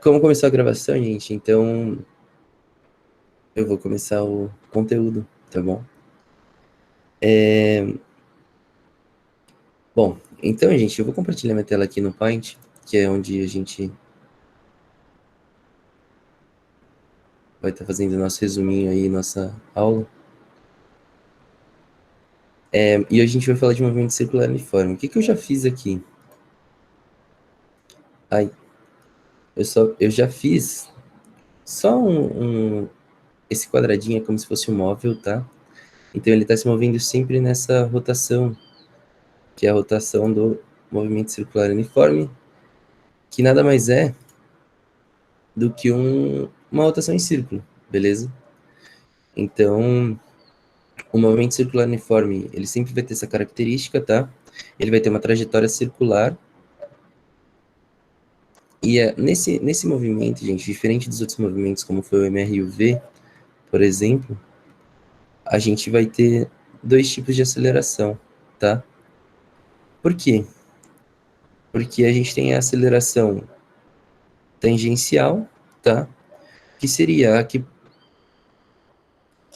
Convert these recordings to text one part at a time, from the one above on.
Como começou a gravação, gente? Então, eu vou começar o conteúdo, tá bom? Bom, então, gente, eu vou compartilhar minha tela aqui no Paint, que é onde a gente vai estar fazendo nosso resuminho aí, nossa aula. E a gente vai falar de movimento circular uniforme. O que eu já fiz aqui? Ai, eu já fiz só esse quadradinho é como se fosse um móvel, tá? Então, ele está se movendo sempre nessa rotação, que é a rotação do movimento circular uniforme, que nada mais é do que uma rotação em círculo, beleza? Então, o movimento circular uniforme, ele sempre vai ter essa característica, tá? Ele vai ter uma trajetória circular, e nesse movimento, gente, diferente dos outros movimentos, como foi o MR e o V, por exemplo, a gente vai ter dois tipos de aceleração, tá? Por quê? Porque a gente tem a aceleração tangencial, tá? Que seria a que,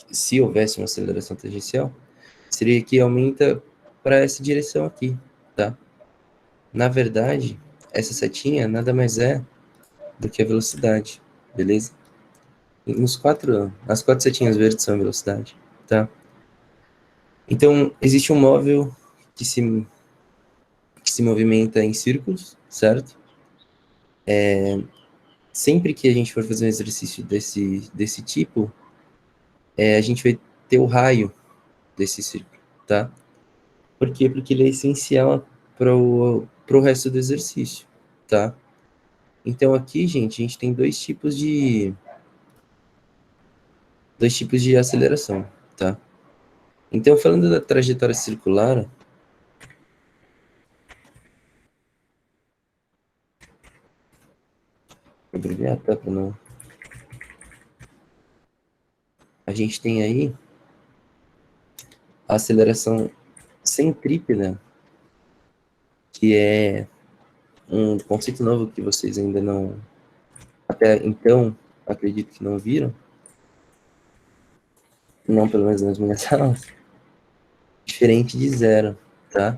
se houvesse uma aceleração tangencial, seria que aumenta para essa direção aqui, tá? Na verdade, essa setinha nada mais é do que a velocidade, beleza? As quatro setinhas verdes são a velocidade, tá? Então, existe um móvel que se movimenta em círculos, certo? Sempre que a gente for fazer um exercício desse tipo, a gente vai ter o raio desse círculo, tá? Por quê? Porque ele é essencial para o resto do exercício, tá? Então aqui, gente, a gente tem dois tipos de aceleração, tá? Então, falando da trajetória circular, vou abreviar, tá? Para não... A gente tem aí a aceleração centrípeta, que é um conceito novo que vocês ainda não, até então, acredito que não viram, não pelo menos nas minhas aulas, diferente de zero, tá?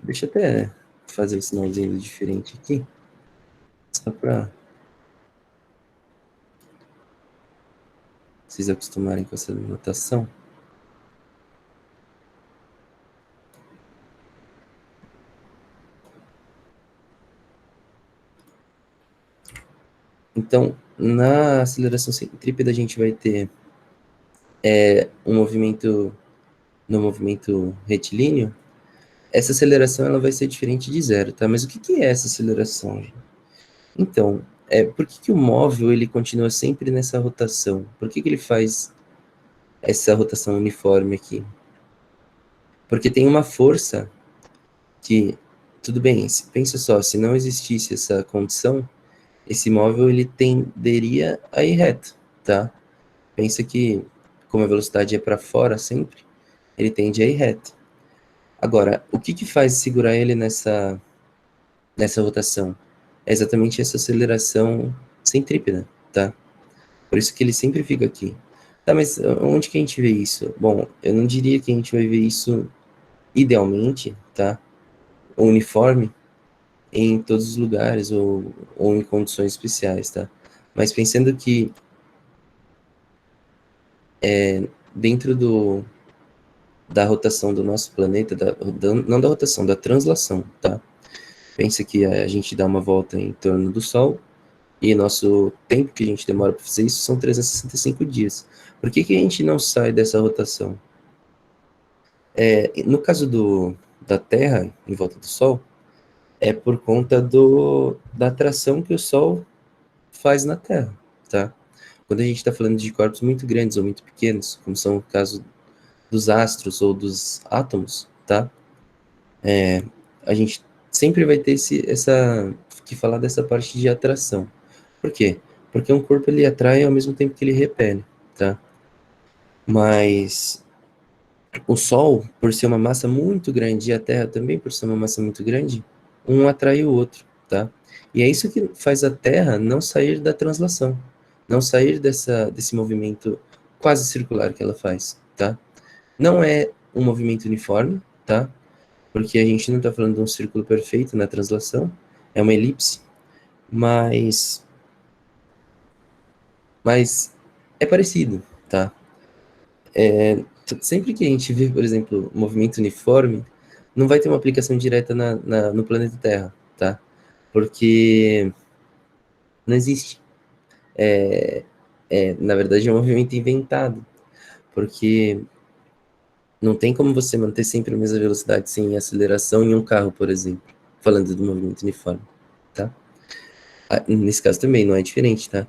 Deixa eu até fazer o sinalzinho diferente aqui, só para vocês acostumarem com essa notação. Então, na aceleração centrípeta, a gente vai ter um movimento, no movimento retilíneo, essa aceleração ela vai ser diferente de zero, tá? Mas o que é essa aceleração, gente? Então, por que o móvel ele continua sempre nessa rotação? Por que ele faz essa rotação uniforme aqui? Porque tem uma força que, tudo bem, pensa só, se não existisse essa condição, esse móvel ele tenderia a ir reto, tá? Pensa que, como a velocidade é para fora sempre, ele tende a ir reto. Agora, o que faz segurar ele nessa rotação? É exatamente essa aceleração centrípeta, tá? Por isso que ele sempre fica aqui. Tá, mas onde que a gente vê isso? Bom, eu não diria que a gente vai ver isso idealmente, tá? Uniforme em todos os lugares ou em condições especiais, tá? Mas pensando que dentro da rotação do nosso planeta, não da rotação, da translação, tá? Pensa que a gente dá uma volta em torno do Sol e nosso tempo que a gente demora para fazer isso são 365 dias. Por que a gente não sai dessa rotação? No caso da Terra em volta do Sol, é por conta da atração que o Sol faz na Terra, tá? Quando a gente está falando de corpos muito grandes ou muito pequenos, como são o caso dos astros ou dos átomos, tá? A gente sempre vai ter que falar dessa parte de atração. Por quê? Porque um corpo ele atrai ao mesmo tempo que ele repele, tá? Mas o Sol, por ser uma massa muito grande, e a Terra também por ser uma massa muito grande, um atrai o outro, tá? E é isso que faz a Terra não sair da translação, não sair desse movimento quase circular que ela faz, tá? Não é um movimento uniforme, tá? Porque a gente não está falando de um círculo perfeito na translação, é uma elipse, mas, mas é parecido, tá? Sempre que a gente vê, por exemplo, movimento uniforme, não vai ter uma aplicação direta no planeta Terra, tá? Porque não existe. Na verdade, é um movimento inventado, porque não tem como você manter sempre a mesma velocidade sem aceleração em um carro, por exemplo, falando do movimento uniforme, tá? Nesse caso também não é diferente, tá?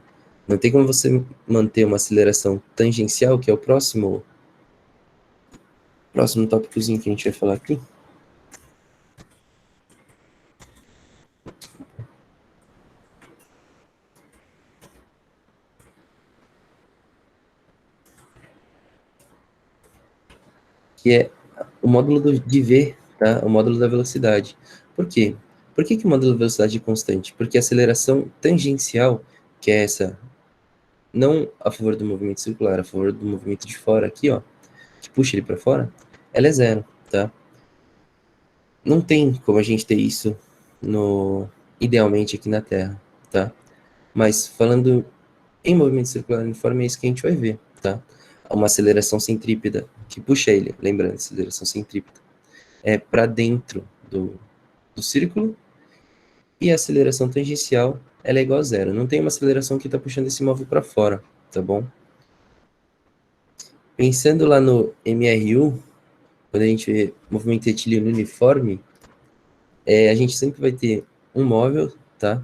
Não tem como você manter uma aceleração tangencial, que é o próximo tópicozinho que a gente vai falar aqui, que é o módulo de V, tá? O módulo da velocidade. Por quê? Por que o módulo da velocidade é constante? Porque a aceleração tangencial, que é essa, não a favor do movimento circular, a favor do movimento de fora aqui, ó, que puxa ele para fora, ela é zero, tá? Não tem como a gente ter isso idealmente aqui na Terra, tá? Mas falando em movimento circular uniforme, é isso que a gente vai ver, tá? Uma aceleração centrípeta que puxa ele, lembrando, aceleração centrípeta, é para dentro do círculo, e a aceleração tangencial ela é igual a zero. Não tem uma aceleração que está puxando esse móvel para fora, tá bom? Pensando lá no MRU, quando a gente vê movimento retilíneo uniforme, a gente sempre vai ter um móvel, tá?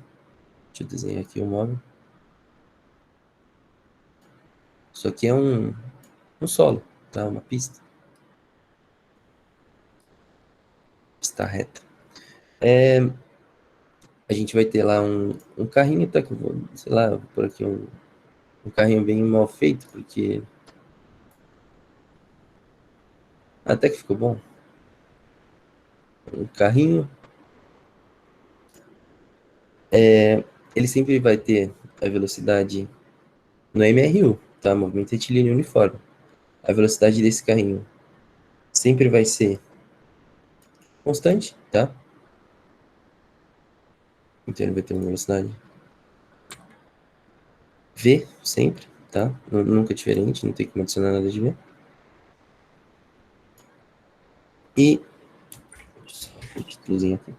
Deixa eu desenhar aqui o móvel. Isso aqui é um solo, tá? Uma pista. Pista reta. A gente vai ter lá um carrinho, tá? Que eu vou, sei lá, vou por aqui um carrinho bem mal feito, porque até que ficou bom. Um carrinho, ele sempre vai ter a velocidade no MRU, tá? Movimento retilíneo uniforme. A velocidade desse carrinho sempre vai ser constante, tá? Então ele vai ter uma velocidade V sempre, tá? Nunca diferente, não tem como adicionar nada de V. E só um títulozinho aqui.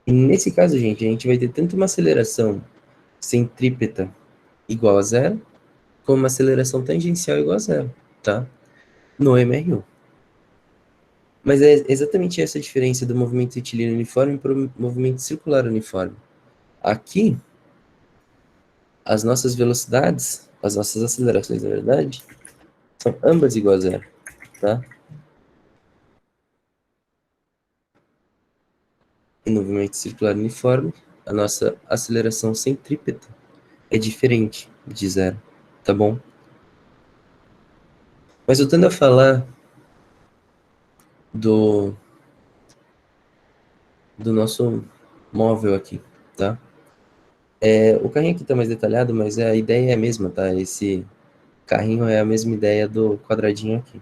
E nesse caso, gente, a gente vai ter tanto uma aceleração centrípeta igual a zero, como uma aceleração tangencial igual a zero, tá? No MRU. Mas é exatamente essa a diferença do movimento retilíneo uniforme para o movimento circular uniforme. Aqui, as nossas velocidades, as nossas acelerações, na verdade, são ambas iguais a zero, tá? E no movimento circular uniforme, a nossa aceleração centrípeta é diferente de zero, tá bom? Mas voltando a falar do, do nosso móvel aqui, tá? O carrinho aqui tá mais detalhado, mas a ideia é a mesma, tá? Esse carrinho é a mesma ideia do quadradinho aqui,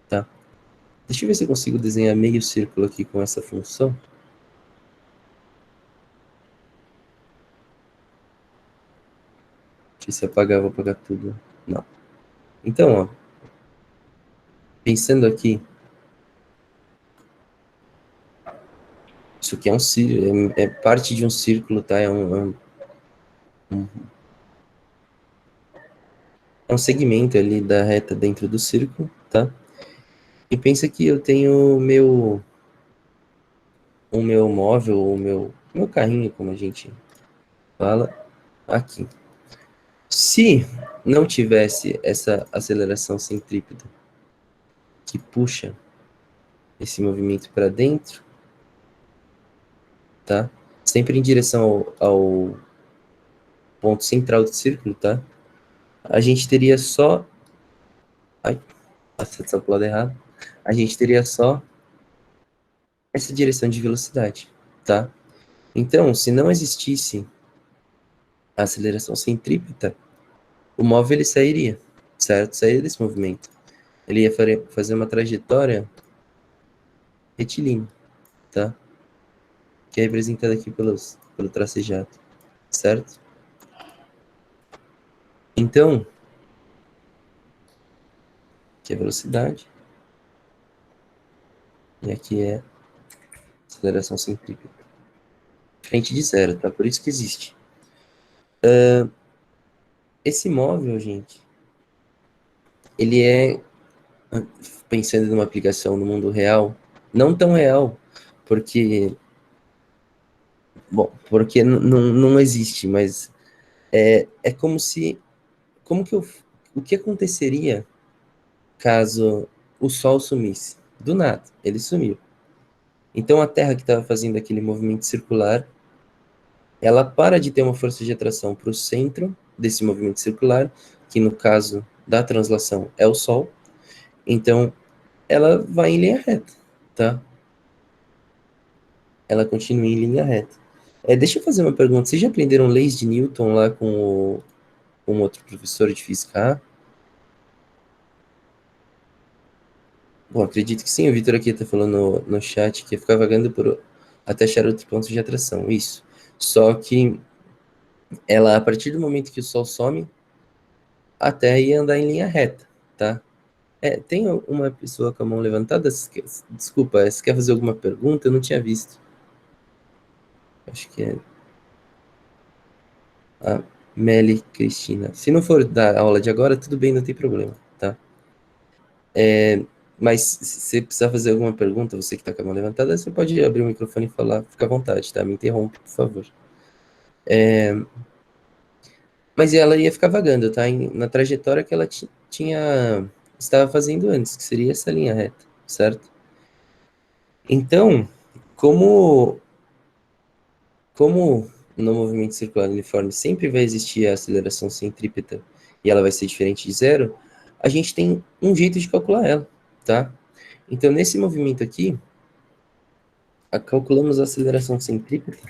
tá? Deixa eu ver se eu consigo desenhar meio círculo aqui com essa função. Deixa eu se apagar, eu vou apagar tudo. Não. Então, ó, pensando aqui, isso aqui é um círculo, é parte de um círculo, tá? É um segmento ali da reta dentro do círculo, tá? E pensa que eu tenho o meu móvel, o meu carrinho, como a gente fala, aqui. Se não tivesse essa aceleração centrípeta que puxa esse movimento para dentro, tá? Sempre em direção ao ponto central do círculo, tá? A gente teria só... Ai, passei pro lado errado. A gente teria só essa direção de velocidade, tá? Então, se não existisse a aceleração centrípeta, o móvel ele sairia, certo? Sairia desse movimento. Ele ia fazer uma trajetória retilínea, tá? Que é representada aqui pelo tracejado, certo? Então, aqui é a velocidade, e aqui é a aceleração centrípeta. Frente de zero, tá? Por isso que existe. Esse móvel, gente, ele é, pensando numa aplicação no mundo real, não tão real, porque, bom, porque não existe, mas é como se, como que o que aconteceria caso o Sol sumisse? Do nada, ele sumiu. Então a Terra que estava fazendo aquele movimento circular, ela para de ter uma força de atração para o centro desse movimento circular, que no caso da translação é o Sol, então ela vai em linha reta, tá? Ela continua em linha reta. Deixa eu fazer uma pergunta. Vocês já aprenderam leis de Newton lá com outro professor de física? Bom, acredito que sim. O Vitor aqui está falando no chat que ia ficar vagando até achar outro ponto de atração. Isso. Só que ela, a partir do momento que o Sol some, a Terra ia andar em linha reta, tá? Tem uma pessoa com a mão levantada? Desculpa, você quer fazer alguma pergunta? Eu não tinha visto. Acho que é a Meli Cristina. Se não for da aula de agora, tudo bem, não tem problema, tá? Mas se você precisar fazer alguma pergunta, você que está com a mão levantada, você pode abrir o microfone e falar, fica à vontade, tá? Me interrompe, por favor. Mas ela ia ficar vagando, tá? Na trajetória que ela estava fazendo antes, que seria essa linha reta, certo? Então, como, como no movimento circular uniforme sempre vai existir a aceleração centrípeta e ela vai ser diferente de zero, a gente tem um jeito de calcular ela, tá? Então, nesse movimento aqui, calculamos a aceleração centrípeta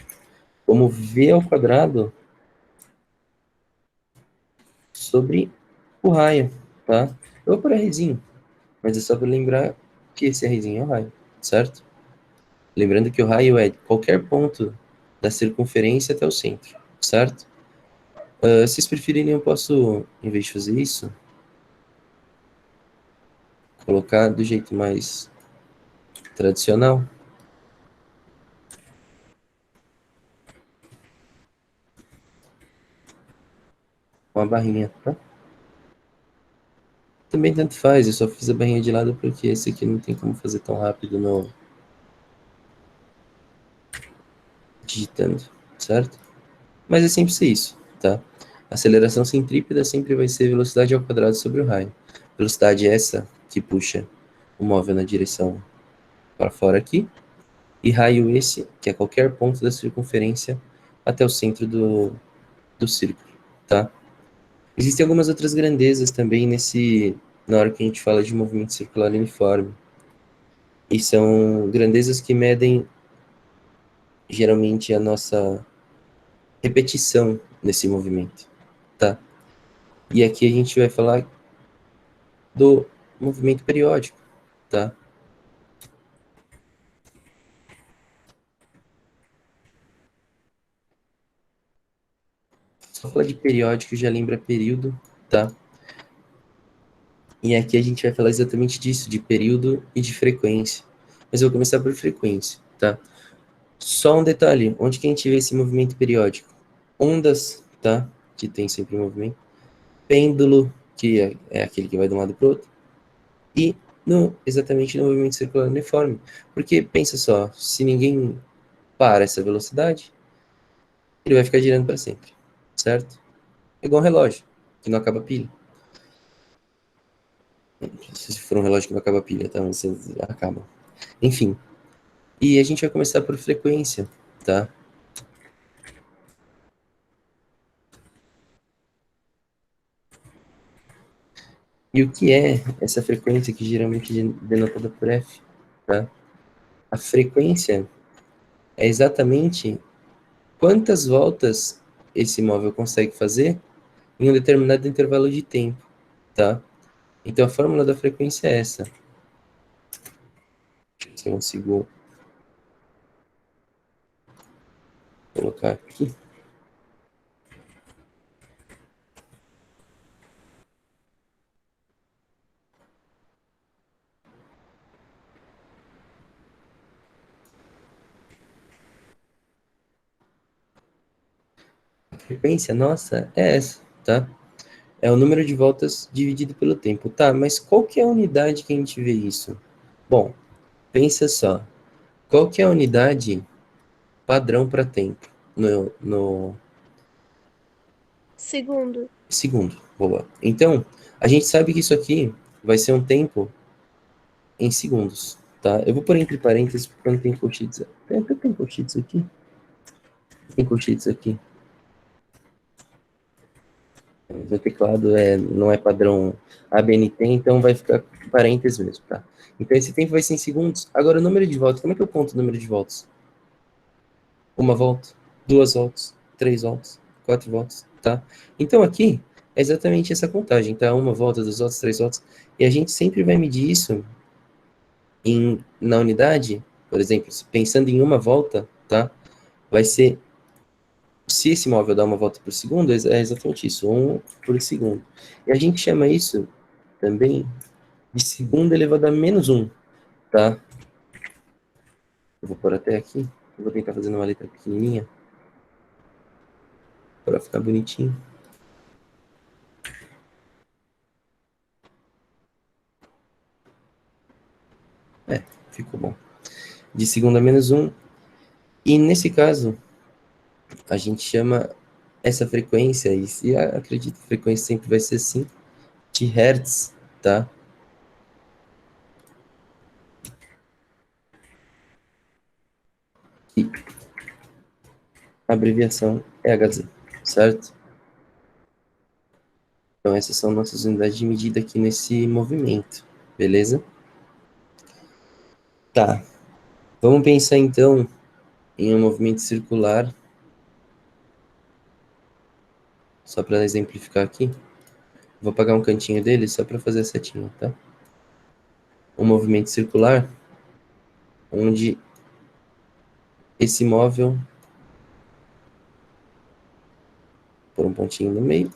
como v ao quadrado sobre o raio, tá? Eu vou por Rzinho, mas é só para lembrar que esse Rzinho é o raio, certo? Lembrando que o raio é de qualquer ponto da circunferência até o centro, certo? Se vocês preferirem, eu posso, em vez de fazer isso, colocar do jeito mais tradicional, com a barrinha, tá? Também tanto faz, eu só fiz a barrinha de lado porque esse aqui não tem como fazer tão rápido no digitando, certo? Mas é sempre ser isso, tá? Aceleração centrípeta sempre vai ser velocidade ao quadrado sobre o raio. Velocidade essa que puxa o móvel na direção para fora aqui, e raio esse, que é qualquer ponto da circunferência até o centro do círculo, tá? Existem algumas outras grandezas também na hora que a gente fala de movimento circular uniforme, e são grandezas que medem geralmente a nossa repetição nesse movimento, tá? E aqui a gente vai falar do movimento periódico, tá? Só falar de periódico já lembra período, tá? E aqui a gente vai falar exatamente disso, de período e de frequência. Mas eu vou começar por frequência, tá? Só um detalhe, onde que a gente vê esse movimento periódico? Ondas, tá? Que tem sempre movimento. Pêndulo, que é aquele que vai de um lado para o outro. E exatamente no movimento circular uniforme. Porque, pensa só, se ninguém para essa velocidade, ele vai ficar girando para sempre, certo? É igual um relógio, que não acaba a pilha. Se for um relógio que não acaba a pilha, tá? Você acaba. Enfim. E a gente vai começar por frequência, tá? E o que é essa frequência que geralmente é denotada por F, tá? A frequência é exatamente quantas voltas esse móvel consegue fazer em um determinado intervalo de tempo, tá? Então, a fórmula da frequência é essa. Se eu consigo colocar aqui. A frequência nossa é essa, tá? É o número de voltas dividido pelo tempo. Tá, mas qual que é a unidade que a gente vê isso? Bom, pensa só. Qual que é a unidade padrão para tempo no Segundo. segundo? Boa. Então, a gente sabe que isso aqui vai ser um tempo em segundos, tá? Eu vou pôr entre parênteses porque não tem colchetes. Tem colchetes aqui? Tem colchetes aqui. Meu teclado não é padrão ABNT, então vai ficar parênteses mesmo, tá? Então esse tempo vai ser em segundos. Agora o número de voltas, como é que eu conto o número de voltas? Uma volta, duas voltas, três voltas, quatro voltas, tá? Então aqui é exatamente essa contagem, tá? Uma volta, duas voltas, três voltas. E a gente sempre vai medir isso na unidade, por exemplo, pensando em uma volta, tá? Vai ser, se esse móvel dá uma volta por segundo, é exatamente isso, um por segundo. E a gente chama isso também de segundo elevado a menos um, tá? Eu vou pôr até aqui, eu vou tentar fazer uma letra pequenininha, para ficar bonitinho. Ficou bom. De segundo a menos um. E nesse caso, a gente chama essa frequência, e acredito que a frequência sempre vai ser assim, de Hertz, tá? E a abreviação é Hz, certo? Então essas são nossas unidades de medida aqui nesse movimento, beleza? Tá, vamos pensar então em um movimento circular, só para exemplificar aqui. Vou apagar um cantinho dele só para fazer a setinha, tá? Um movimento circular, onde esse móvel, por um pontinho no meio,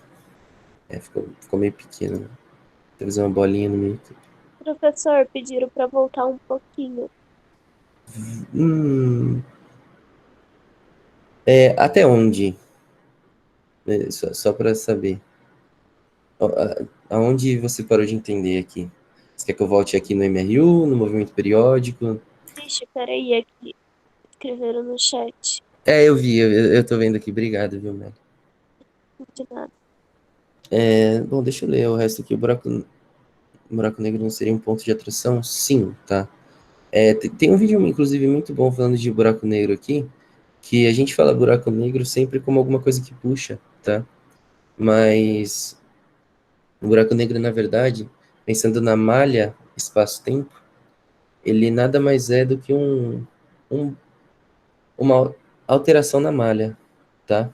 ficou meio pequeno, né? Vou fazer uma bolinha no meio. Professor, pediram para voltar um pouquinho. Hum, até onde? Só para saber. Aonde você parou de entender aqui? Você quer que eu volte aqui no MRU, no movimento periódico? Vixe, peraí, aqui. Escreveram no chat. Eu vi, eu tô vendo aqui. Obrigado, viu, Mel? De nada. Bom, deixa eu ler o resto aqui. O buraco negro não seria um ponto de atração? Sim, tá. Tem um vídeo, inclusive, muito bom falando de buraco negro aqui, que a gente fala buraco negro sempre como alguma coisa que puxa, tá? Mas o buraco negro, na verdade, pensando na malha espaço-tempo, ele nada mais é do que um- uma alteração na malha, tá?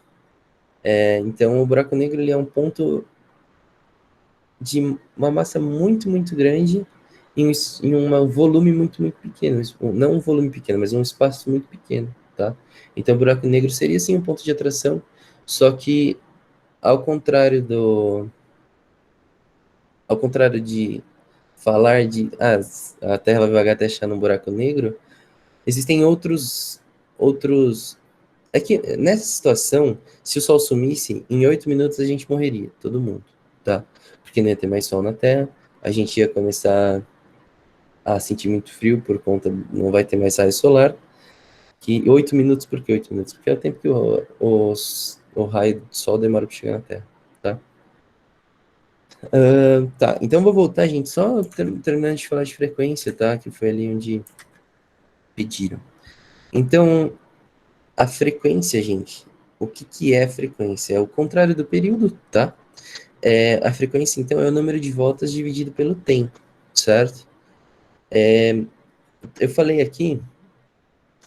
Então, o buraco negro ele é um ponto de uma massa muito, muito grande em um volume muito, muito pequeno. Não um volume pequeno, mas um espaço muito pequeno, tá? Então, o buraco negro seria, sim, um ponto de atração, só que, ao contrário ao contrário de falar de a Terra vai vagar até achar num buraco negro, existem outros. É que nessa situação, se o Sol sumisse, em 8 minutos a gente morreria, todo mundo, tá? Porque não ia ter mais Sol na Terra, a gente ia começar a sentir muito frio por conta, não vai ter mais raio solar. Que 8 minutos, por que 8 minutos? Porque é o tempo que o raio do Sol demora para chegar na Terra, tá? Tá, então vou voltar, gente, só terminando de falar de frequência, tá? Que foi ali onde pediram. Então, a frequência, gente, o que que é frequência? É o contrário do período, tá? A frequência, então, é o número de voltas dividido pelo tempo, certo? Eu falei aqui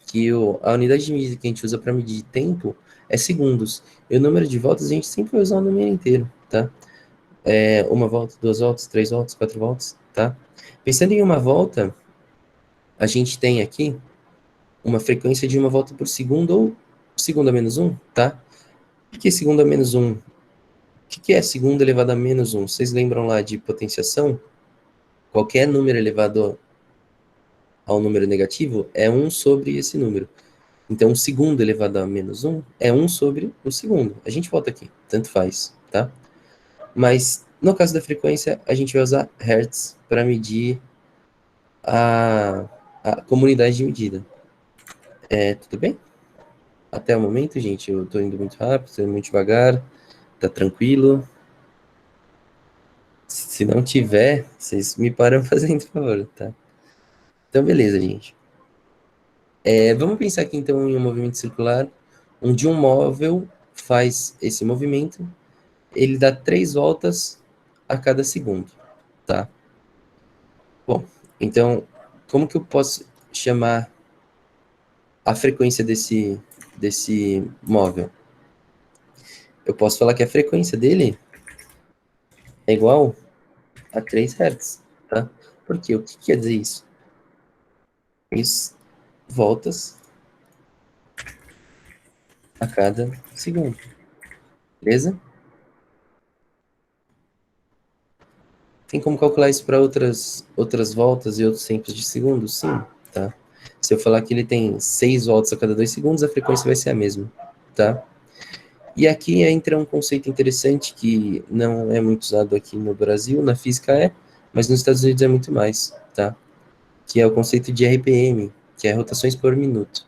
que a unidade de medida que a gente usa para medir tempo é segundos. E o número de voltas, a gente sempre vai usar o número inteiro, tá? Uma volta, 2 voltas, 3 voltas, 4 voltas, tá? Pensando em uma volta, a gente tem aqui uma frequência de uma volta por segundo ou segundo a menos 1, tá? O que é segundo a menos 1? O que é segundo elevado a menos 1? Vocês lembram lá de potenciação? Qualquer número elevado ao número negativo é 1 sobre esse número. Então, o segundo elevado a menos 1 é 1 sobre o segundo. A gente volta aqui, tanto faz, tá? Mas, no caso da frequência, a gente vai usar Hertz para medir a comunidade de medida. Tudo bem? Até o momento, gente, eu tô indo muito rápido, tô indo muito devagar, tá tranquilo. Se não tiver, vocês me param fazendo favor, tá? Então, beleza, gente. Vamos pensar aqui, então, em um movimento circular, onde um móvel faz esse movimento, ele dá 3 voltas a cada segundo, tá? Bom, então, como que eu posso chamar a frequência desse móvel? Eu posso falar que a frequência dele é igual a 3 Hz, tá? Por quê? O que quer dizer isso? 3 voltas a cada segundo, beleza? Tem como calcular isso para outras voltas e outros tempos de segundo? Sim, tá? Se eu falar que ele tem 6 voltas a cada 2 segundos, a frequência vai ser a mesma, tá? E aqui entra um conceito interessante que não é muito usado aqui no Brasil, na física mas nos Estados Unidos é muito mais, tá? Que é o conceito de RPM, que é rotações por minuto.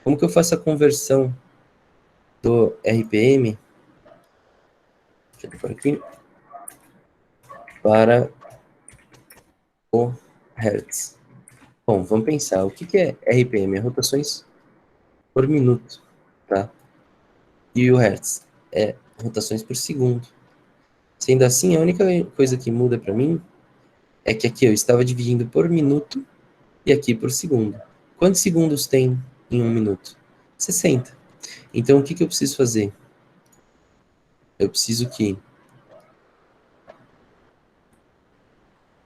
Como que eu faço a conversão do RPM, deixa eu pôr aqui, para o Hertz? Bom, vamos pensar, o que é RPM? É rotações por minuto, tá? E o Hertz é rotações por segundo. Sendo assim, a única coisa que muda para mim é que aqui eu estava dividindo por minuto e aqui por segundo. Quantos segundos tem em um minuto? 60. Então, o que eu preciso fazer? Eu preciso que,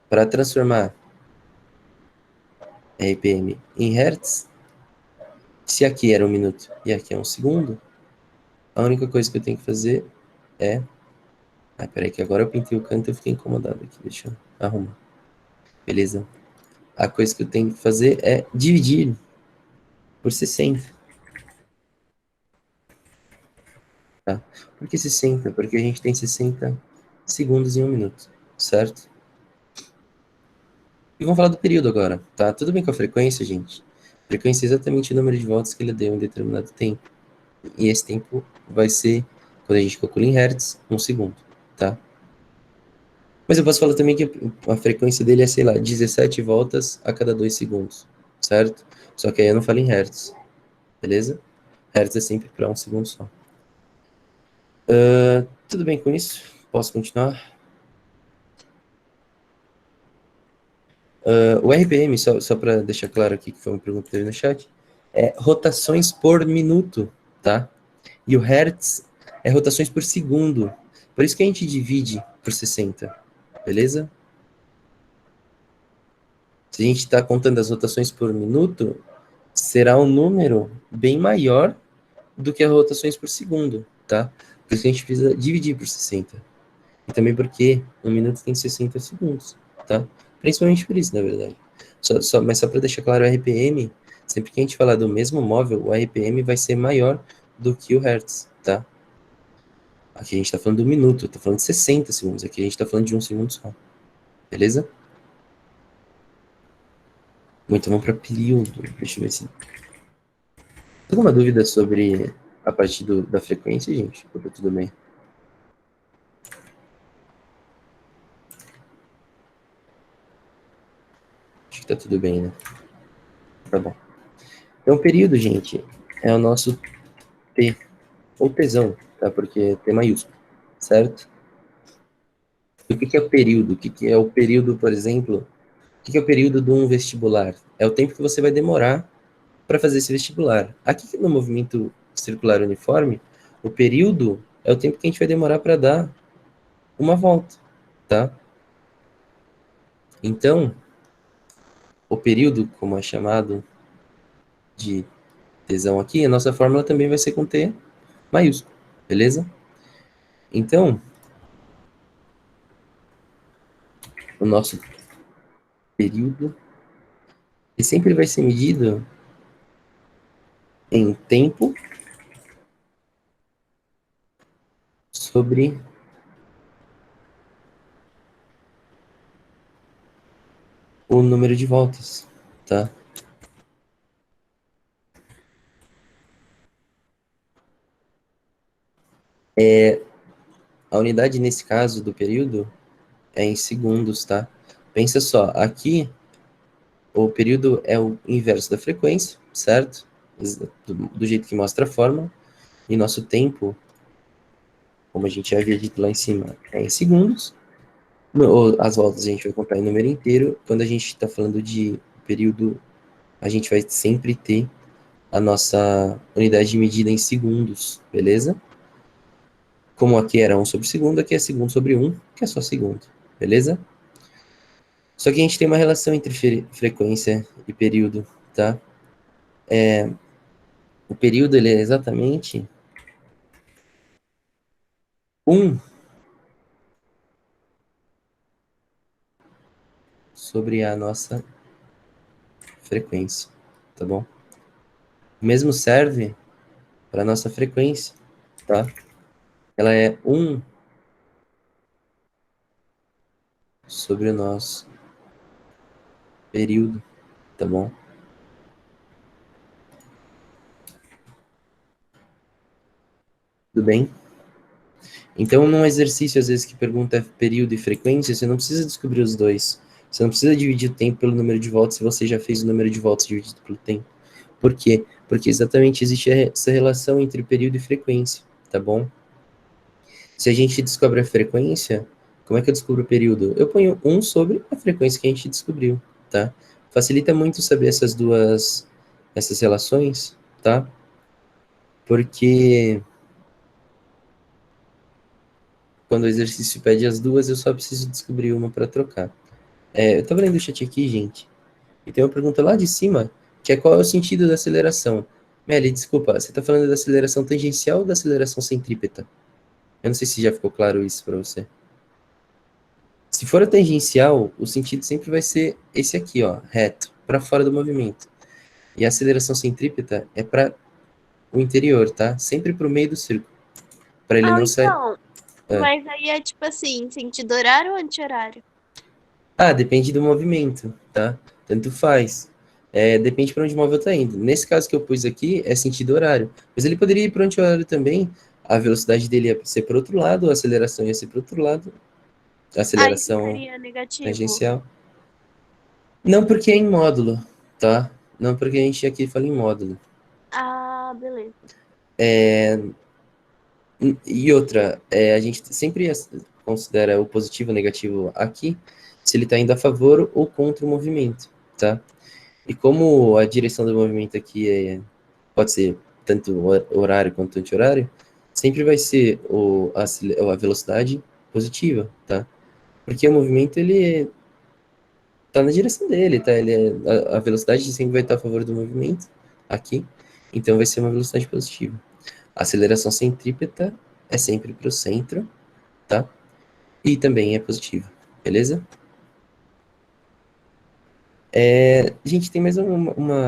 para transformar RPM em Hertz, se aqui era um minuto e aqui é um segundo, a única coisa que eu tenho que fazer é... peraí que agora eu pintei o canto e eu fiquei incomodado aqui. Deixa eu arrumar. Beleza. A coisa que eu tenho que fazer é dividir por 60. Tá? Por que 60? Porque a gente tem 60 segundos em um minuto, certo? E vamos falar do período agora, tá? Tudo bem com a frequência, gente? Frequência é exatamente o número de voltas que ele deu em determinado tempo. E esse tempo vai ser, quando a gente calcula em hertz, um segundo, tá? Mas eu posso falar também que a frequência dele é, sei lá, 17 voltas a cada 2 segundos, certo? Só que aí eu não falo em hertz, beleza? Hertz é sempre para um segundo só. Tudo bem com isso? Posso continuar? O RPM, só para deixar claro aqui, que foi uma pergunta que teve no chat, é rotações por minuto, tá? E o Hertz é rotações por segundo. Por isso que a gente divide por 60, beleza? Se a gente está contando as rotações por minuto, será um número bem maior do que as rotações por segundo, tá? Por isso que a gente precisa dividir por 60. E também porque um minuto tem 60 segundos, tá? Principalmente por isso, na verdade. Mas só para deixar claro, o RPM, sempre que a gente falar do mesmo móvel, o RPM vai ser maior do que o Hertz, tá? Aqui a gente está falando do minuto, está falando de 60 segundos. Aqui a gente está falando de um segundo só. Beleza? Muito, vamos para período. Deixa eu ver se... Alguma dúvida sobre a parte da frequência, gente? Ou tá tudo bem? Acho que tá tudo bem, né? Tá bom. Então, o período, gente, é o nosso T, ou tesão, tá? Porque é T maiúsculo, certo? E o que é o período? O que é o período, por exemplo? O que é o período de um vestibular? É o tempo que você vai demorar para fazer esse vestibular. Aqui no movimento circular uniforme, O período é o tempo que a gente vai demorar para dar uma volta, tá? Então, o período, como é chamado de tesão aqui, a nossa fórmula também vai ser com T maiúsculo, beleza? Então, o nosso período ele sempre vai ser medido em tempo sobre o número de voltas, tá? A unidade, nesse caso, do período é em segundos, tá? Pensa só, aqui o período é o inverso da frequência, certo? Do jeito que mostra a fórmula. E nosso tempo, como a gente já havia dito lá em cima, é em segundos. As voltas a gente vai contar em número inteiro. Quando a gente está falando de período, a gente vai sempre ter a nossa unidade de medida em segundos, beleza? Como aqui era 1 sobre segundo, aqui é segundo sobre 1, que é só segundo, beleza? Só que a gente tem uma relação entre frequência e período, tá? O período ele é exatamente 1 sobre a nossa frequência, tá bom? O mesmo serve para a nossa frequência, tá? Ela é 1 sobre o nosso período, tá bom? Tudo bem? Então, num exercício, às vezes, que pergunta período e frequência, você não precisa descobrir os dois. Você não precisa dividir o tempo pelo número de voltas se você já fez o número de voltas dividido pelo tempo. Por quê? Porque exatamente existe essa relação entre período e frequência, tá bom? Se a gente descobre a frequência, como é que eu descubro o período? Eu ponho 1 sobre a frequência que a gente descobriu, tá? Facilita muito saber essas relações, tá? Porque quando o exercício pede as duas, eu só preciso descobrir uma para trocar. Eu tava lendo o chat aqui, gente, e tem uma pergunta lá de cima, que é qual é o sentido da aceleração? Meli, desculpa, você tá falando da aceleração tangencial ou da aceleração centrípeta? Eu não sei se já ficou claro isso para você. Se for a tangencial, o sentido sempre vai ser esse aqui, ó, reto, para fora do movimento. E a aceleração centrípeta é para o interior, tá? Sempre para o meio do círculo, para ele Ah, não sair. então. Ah. Mas aí é tipo assim, sentido horário ou anti-horário? Depende do movimento, tá? Tanto faz. Depende para onde o móvel está indo. Nesse caso que eu pus aqui, é sentido horário. Mas ele poderia ir para o anti-horário também. A velocidade dele ia ser para outro lado, a aceleração ia ser para outro lado. A Aí aceleração ficaria negativo. tangencial. Não porque é em módulo, tá? Não porque a gente aqui fala em módulo. Ah, beleza. E outra, a gente sempre considera o positivo ou negativo aqui, se ele está indo a favor ou contra o movimento, tá? E como a direção do movimento aqui pode ser tanto horário quanto anti-horário, sempre vai ser a velocidade positiva, tá? Porque o movimento, ele tá na direção dele, tá? A velocidade sempre vai estar a favor do movimento aqui, então vai ser uma velocidade positiva. A aceleração centrípeta é sempre para o centro, tá? E também é positiva, beleza? Gente, tem mais um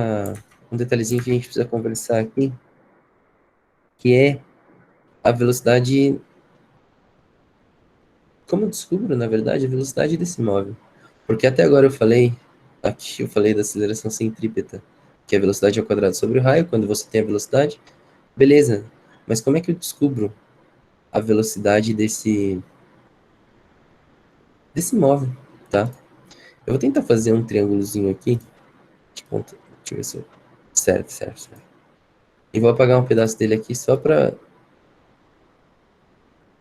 detalhezinho que a gente precisa conversar aqui, que é a velocidade. Como eu descubro, na verdade, a velocidade desse móvel? Porque até agora aqui eu falei da aceleração centrípeta, que é a velocidade ao quadrado sobre o raio, quando você tem a velocidade, beleza. Mas como é que eu descubro a velocidade desse móvel, tá? Eu vou tentar fazer um triângulozinho aqui, de ponta, deixa eu ver se eu... Certo, certo, certo. E vou apagar um pedaço dele aqui só para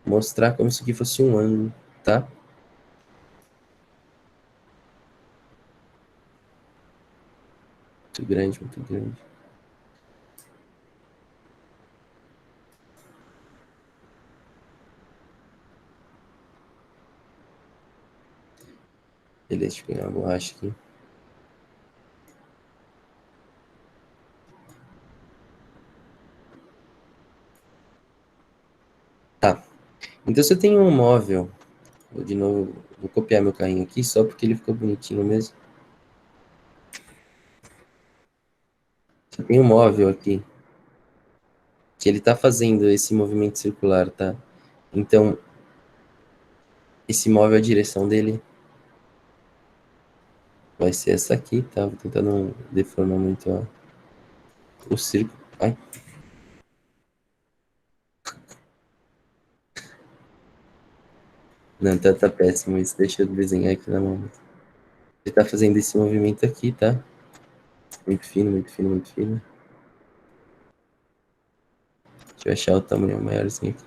mostrar como se aqui fosse um ângulo, tá? Muito grande, muito grande. Beleza, deixa eu pegar uma borracha aqui. Tá. Então, se eu tenho um móvel, de novo, vou copiar meu carrinho aqui só porque ele ficou bonitinho mesmo. Se eu tenho um móvel aqui, que ele tá fazendo esse movimento circular, tá? Então, esse móvel, a direção dele vai ser essa aqui, tá? Vou tentar não deformar muito o círculo. Ai, não, tá péssimo isso. Deixa eu desenhar aqui na mão. Ele tá fazendo esse movimento aqui, tá? Muito fino, muito fino, muito fino. Deixa eu achar o tamanho maiorzinho aqui.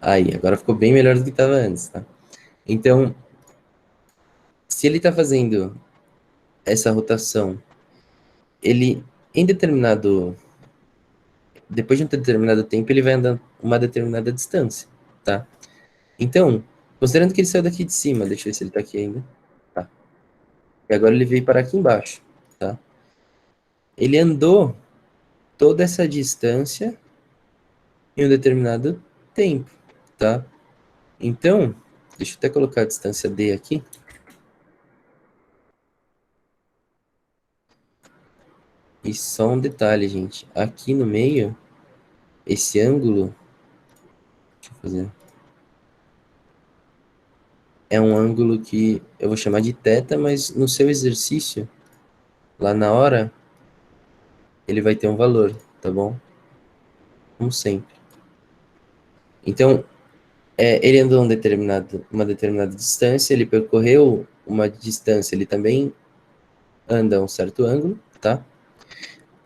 Aí, agora ficou bem melhor do que estava antes, tá? Então, se ele está fazendo essa rotação, ele, em determinado, depois de um determinado tempo, ele vai andar uma determinada distância, tá? Então, considerando que ele saiu daqui de cima, deixa eu ver se ele está aqui ainda. Tá. E agora ele veio parar aqui embaixo, tá? Ele andou toda essa distância em um determinado tempo, tá? Então, deixa eu até colocar a distância D aqui. E só um detalhe, gente. Aqui no meio, esse ângulo, deixa eu fazer, é um ângulo que eu vou chamar de θ, mas no seu exercício, lá na hora, ele vai ter um valor, tá bom? Como sempre. Então, ele andou uma determinada distância, ele percorreu uma distância, ele também anda um certo ângulo, tá?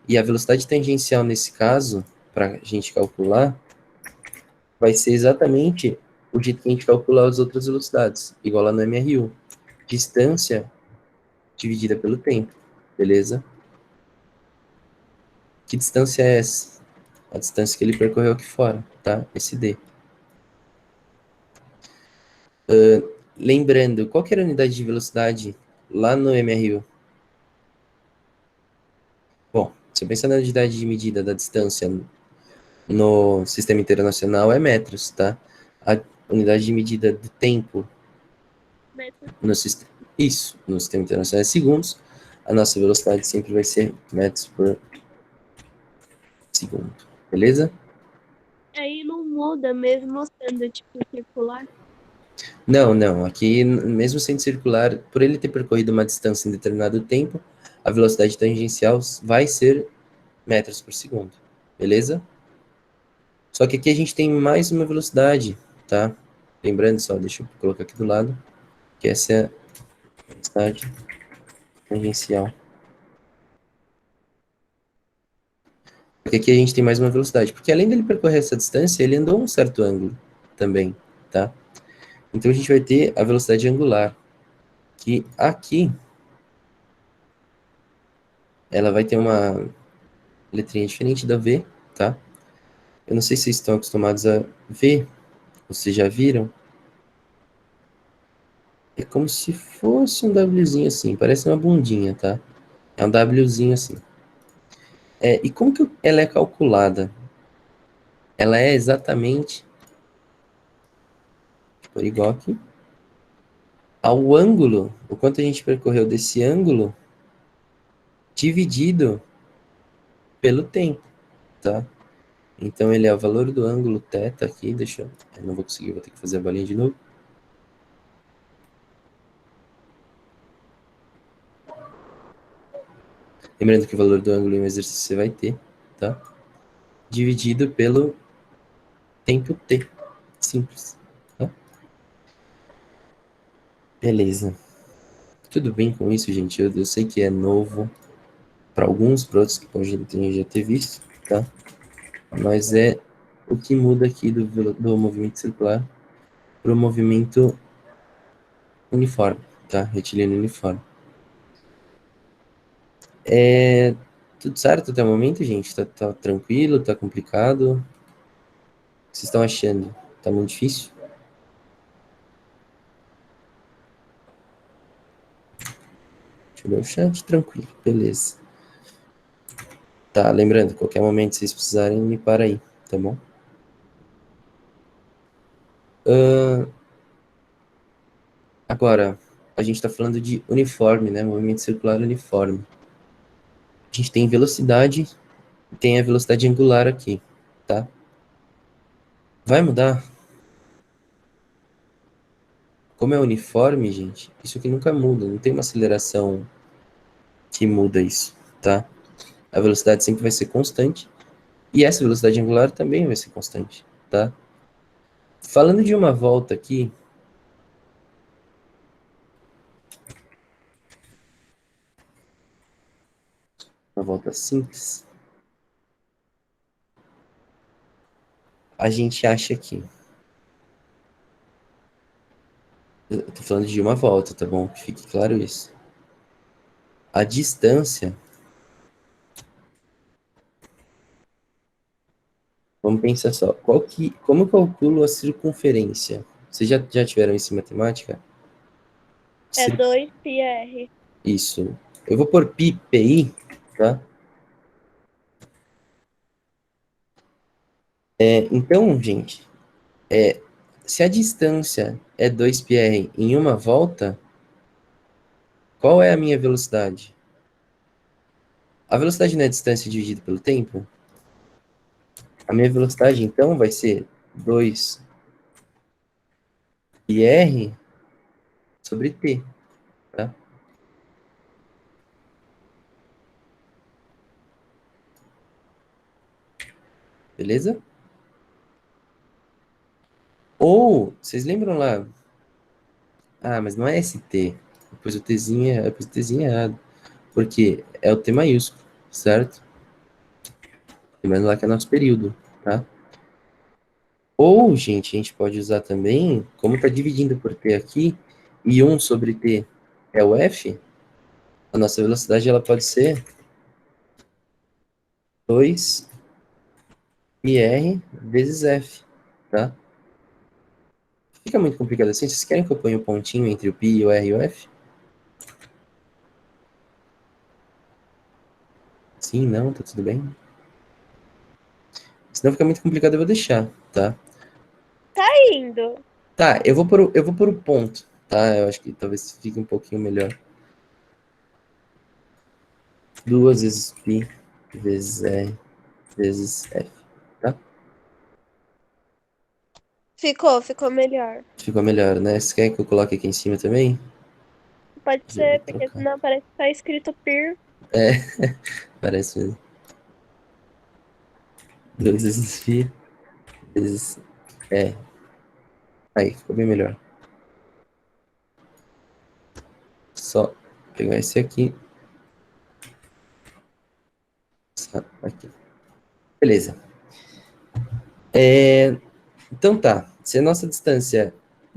E a velocidade tangencial nesse caso, para a gente calcular, vai ser exatamente o jeito que a gente calcula as outras velocidades, igual lá no MRU. Distância dividida pelo tempo, beleza? Que distância é essa? A distância que ele percorreu aqui fora, tá? Esse D. Lembrando, qual que era a unidade de velocidade lá no MRU? Bom, se eu pensar na unidade de medida da distância no sistema internacional é metros, tá? A unidade de medida do tempo Metro. no sistema, isso, no sistema internacional é segundos. A nossa velocidade sempre vai ser metros por segundo, beleza? Aí não muda mesmo sendo tipo circular. Não, não. Aqui, mesmo sendo circular, por ele ter percorrido uma distância em determinado tempo, a velocidade tangencial vai ser metros por segundo, beleza? Só que aqui a gente tem mais uma velocidade, tá? Lembrando só, deixa eu colocar aqui do lado, que essa é a velocidade tangencial. Porque aqui a gente tem mais uma velocidade, porque além dele percorrer essa distância, ele andou um certo ângulo também, tá? Então a gente vai ter a velocidade angular, que aqui ela vai ter uma letrinha diferente da V, tá? Eu não sei se vocês estão acostumados a ver, ou se já viram. É como se fosse um Wzinho assim, parece uma bundinha, tá? É um Wzinho assim. E como que ela é calculada? Ela é exatamente, por igual aqui, ao ângulo, o quanto a gente percorreu desse ângulo, dividido pelo tempo, tá? Então ele é o valor do ângulo θ aqui, eu não vou conseguir, vou ter que fazer a bolinha de novo. Lembrando que o valor do ângulo em um exercício você vai ter, tá? Dividido pelo tempo t. Simples, tá? Beleza. Tudo bem com isso, gente? Eu sei que é novo para alguns, para outros que podem já ter visto, tá? Mas é o que muda aqui do movimento circular para o movimento uniforme, tá? Retilíneo uniforme. Tudo certo até o momento, gente? Tá tranquilo? Tá complicado? O que vocês estão achando? Tá muito difícil? Deixa eu ver o chat, tranquilo, beleza. Tá, lembrando, qualquer momento vocês precisarem, me para aí, tá bom? Agora, a gente está falando de uniforme, né? Movimento circular uniforme. A gente tem velocidade e tem a velocidade angular aqui, tá? Vai mudar? Como é uniforme, gente, isso aqui nunca muda. Não tem uma aceleração que muda isso, tá? A velocidade sempre vai ser constante. E essa velocidade angular também vai ser constante, tá? Falando de uma volta aqui, uma volta simples, a gente acha que... Eu tô falando de uma volta, tá bom? Que fique claro isso. A distância... Vamos pensar só. Como eu calculo a circunferência? Vocês já tiveram isso em matemática? É Cir- 2πr. Isso. Eu vou por pi, pi, tá? Então, gente, se a distância é 2πr em uma volta, qual é a minha velocidade? A velocidade não é a distância dividida pelo tempo? A minha velocidade, então, vai ser 2πr sobre t, tá? Beleza? Ou, vocês lembram lá? Ah, mas não é st. Eu pus o tzinho errado. Porque é o T maiúsculo, certo? Lembrando lá que é nosso período, tá? Ou, gente, a gente pode usar também, como está dividindo por T aqui, e 1 sobre T é o F, a nossa velocidade ela pode ser 2πr vezes F, tá? Fica muito complicado assim. Vocês querem que eu ponha o pontinho entre o π, o R e o F? Sim, não, tá tudo bem. Senão fica muito complicado, eu vou deixar, tá? Tá indo. Tá, eu vou por o ponto, tá? Eu acho que talvez fique um pouquinho melhor. 2 vezes π vezes R vezes F, tá? Ficou melhor. Ficou melhor, né? Você quer que eu coloque aqui em cima também? Pode Já vou ser, porque trocar. senão parece que tá escrito PIR. É, parece mesmo. 2 vezes π vezes R. Aí, ficou bem melhor. Só pegar esse aqui. Só aqui. Beleza. Então tá. Se a nossa distância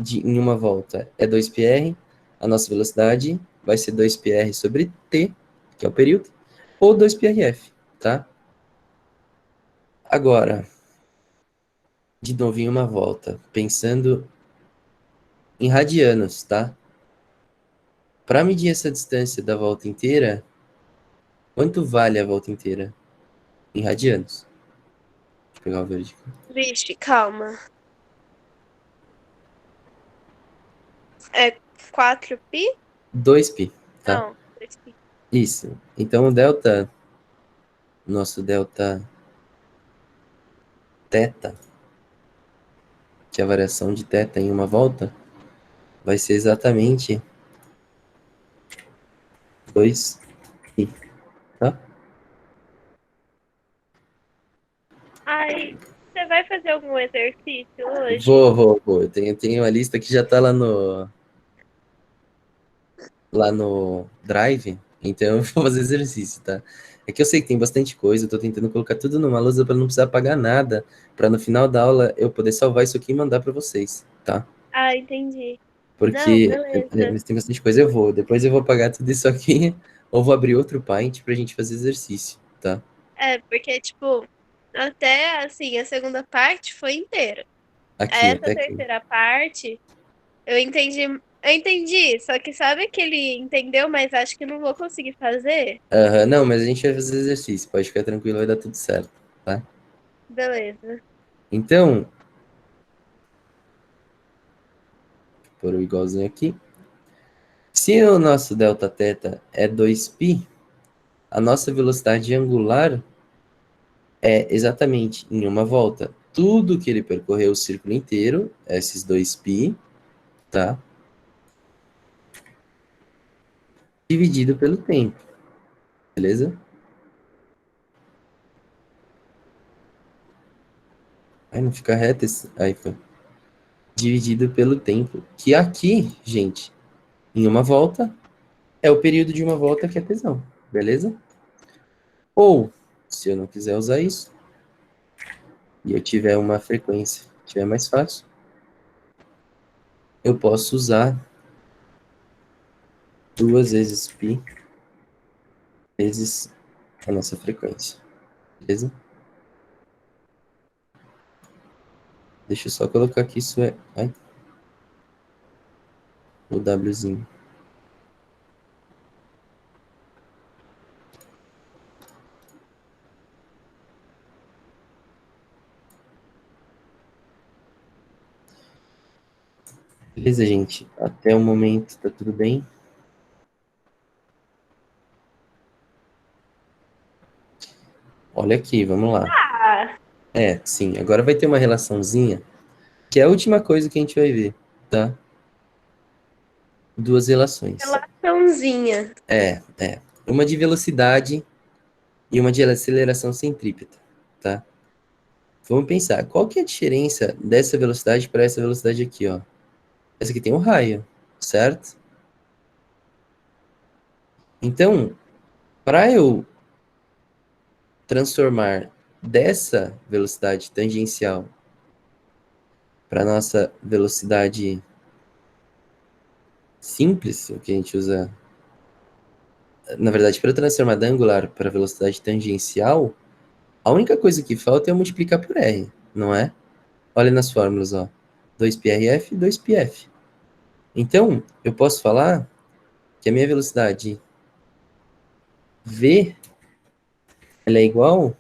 em uma volta é 2πr, a nossa velocidade vai ser 2πr sobre t, que é o período, ou 2πrf, tá? Agora, de novo em uma volta, pensando em radianos, tá? Para medir essa distância da volta inteira, quanto vale a volta inteira em radianos? Deixa eu pegar o verde aqui. Vixe, calma. É 4π? 2π, tá? Não, 2π. Isso. Então o delta, nosso delta teta, que é a variação de teta em uma volta, vai ser exatamente 2π, tá? Ai, você vai fazer algum exercício hoje? Vou. Eu tenho uma lista que já tá lá no Drive, então eu vou fazer exercício, tá? É que eu sei que tem bastante coisa, eu tô tentando colocar tudo numa lousa para não precisar pagar nada, para no final da aula eu poder salvar isso aqui e mandar para vocês, tá? Ah, entendi. Não, Porque beleza. mas tem bastante coisa, depois eu vou pagar tudo isso aqui, ou vou abrir outro Paint pra gente fazer exercício, tá? É, porque, tipo, até assim, a segunda parte foi inteira. Aqui, Essa até aqui. terceira parte, eu entendi Eu entendi, só que sabe que ele entendeu, mas acho que não vou conseguir fazer? Aham, não, mas a gente vai fazer exercício, pode ficar tranquilo, vai dar tudo certo, tá? Beleza. Então, por o igualzinho aqui. Se o nosso delta θ é 2π, a nossa velocidade angular é exatamente em uma volta. Tudo que ele percorreu o círculo inteiro, esses 2π, tá? Dividido pelo tempo, beleza? Aí não fica reto esse... Aí foi. Dividido pelo tempo, que aqui, gente, em uma volta, é o período de uma volta que é tesão, beleza? Ou, se eu não quiser usar isso, e eu tiver uma frequência que tiver mais fácil, eu posso usar 2 vezes π vezes a nossa frequência, beleza? Deixa eu só colocar que isso é ai, o Wzinho. Beleza, gente? Até o momento tá tudo bem? Olha aqui, vamos lá. Ah, É, sim, agora vai ter uma relaçãozinha, que é a última coisa que a gente vai ver, tá? Duas relações. relaçãozinha. É. Uma de velocidade e uma de aceleração centrípeta, tá? Vamos pensar, qual que é a diferença dessa velocidade para essa velocidade aqui, ó? Essa aqui tem um raio, certo? Então, para eu transformar dessa velocidade tangencial para nossa velocidade simples, o que a gente usa, na verdade, para transformar da angular para velocidade tangencial, a única coisa que falta é eu multiplicar por r, não é? Olha nas fórmulas, ó. 2πrf e 2πf. Então, eu posso falar que a minha velocidade v ela é igual,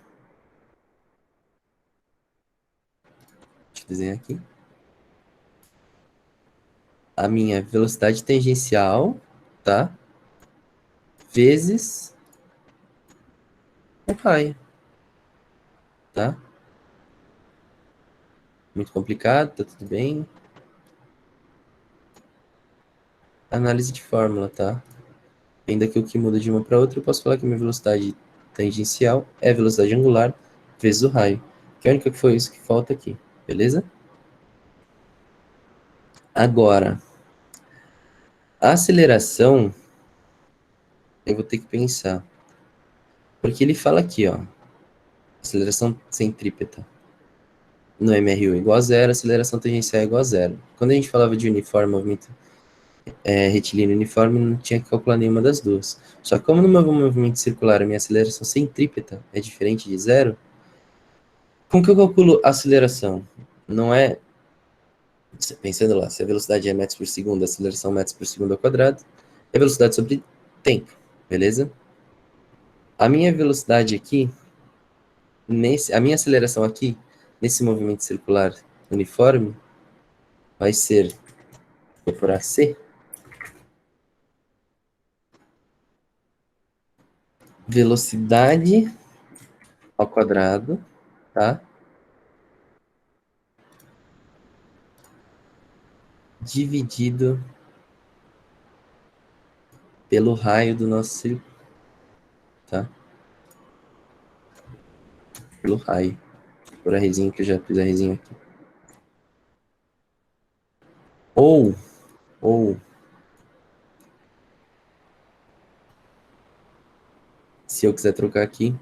deixa eu desenhar aqui, a minha velocidade tangencial, tá? Vezes o raio, tá? Muito complicado, tá tudo bem. Análise de fórmula, tá? Ainda que o que muda de uma para outra, eu posso falar que a minha velocidade tangencial é a velocidade angular vezes o raio, que é a única que foi isso que falta aqui, beleza? Agora, a aceleração, eu vou ter que pensar, porque ele fala aqui, ó, aceleração centrípeta no MRU igual a zero, aceleração tangencial é igual a zero. Quando a gente falava de uniforme, movimento retilíneo uniforme, não tinha que calcular nenhuma das duas. Só que como no meu movimento circular a minha aceleração centrípeta é diferente de zero, como que eu calculo a aceleração? Não é, pensando lá, se a velocidade é metros por segundo, a aceleração metros por segundo ao quadrado, é velocidade sobre tempo, beleza? A minha velocidade aqui, a minha aceleração aqui, nesse movimento circular uniforme, vai ser, vou por AC, velocidade ao quadrado, tá? Dividido pelo raio do nosso círculo, tá? Pelo raio. Por a resinha que eu já fiz a resinha aqui. Ou, ou, se eu quiser trocar aqui,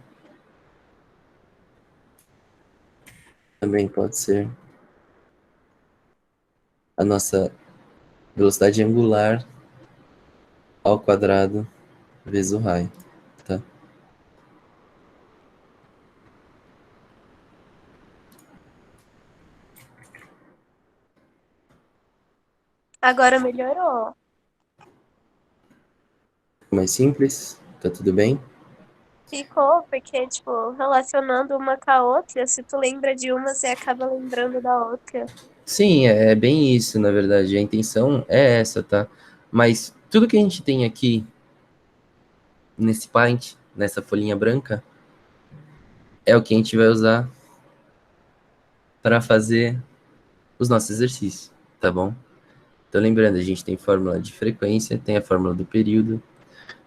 também pode ser a nossa velocidade angular ao quadrado vezes o raio, tá? Agora melhorou. Mais simples, tá tudo bem? Ficou, porque, tipo, relacionando uma com a outra, se tu lembra de uma, você acaba lembrando da outra. Sim, é bem isso, na verdade. A intenção é essa, tá? Mas tudo que a gente tem aqui nesse Paint, nessa folhinha branca, é o que a gente vai usar para fazer os nossos exercícios, tá bom? Então, lembrando, a gente tem fórmula de frequência, tem a fórmula do período,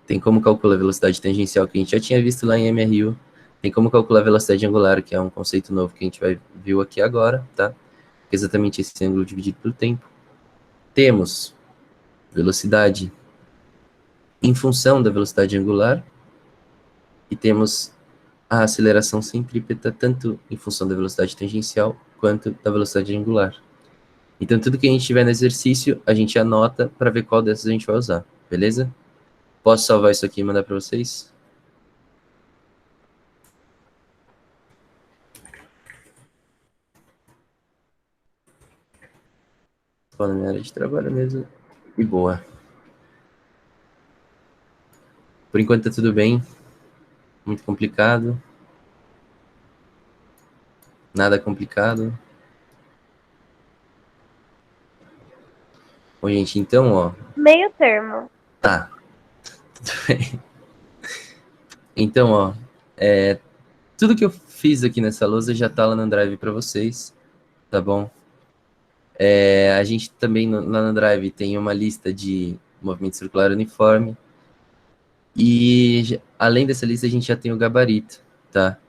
tem como calcular a velocidade tangencial, que a gente já tinha visto lá em MRU, tem como calcular a velocidade angular, que é um conceito novo que a gente viu aqui agora, tá? Que é exatamente esse ângulo dividido pelo tempo. Temos velocidade em função da velocidade angular, e temos a aceleração centrípeta tanto em função da velocidade tangencial quanto da velocidade angular. Então, tudo que a gente tiver no exercício, a gente anota para ver qual dessas a gente vai usar, beleza? Posso salvar isso aqui e mandar para vocês? Estou na minha área de trabalho mesmo. E boa. Por enquanto tá tudo bem. Muito complicado. Nada complicado. Bom, gente, então, ó. Meio termo. Tá. Tudo bem. Então, ó. Tudo que eu fiz aqui nessa lousa já tá lá no Drive para vocês. Tá bom? A gente também lá no Drive tem uma lista de movimento circular uniforme. E além dessa lista, a gente já tem o gabarito, tá?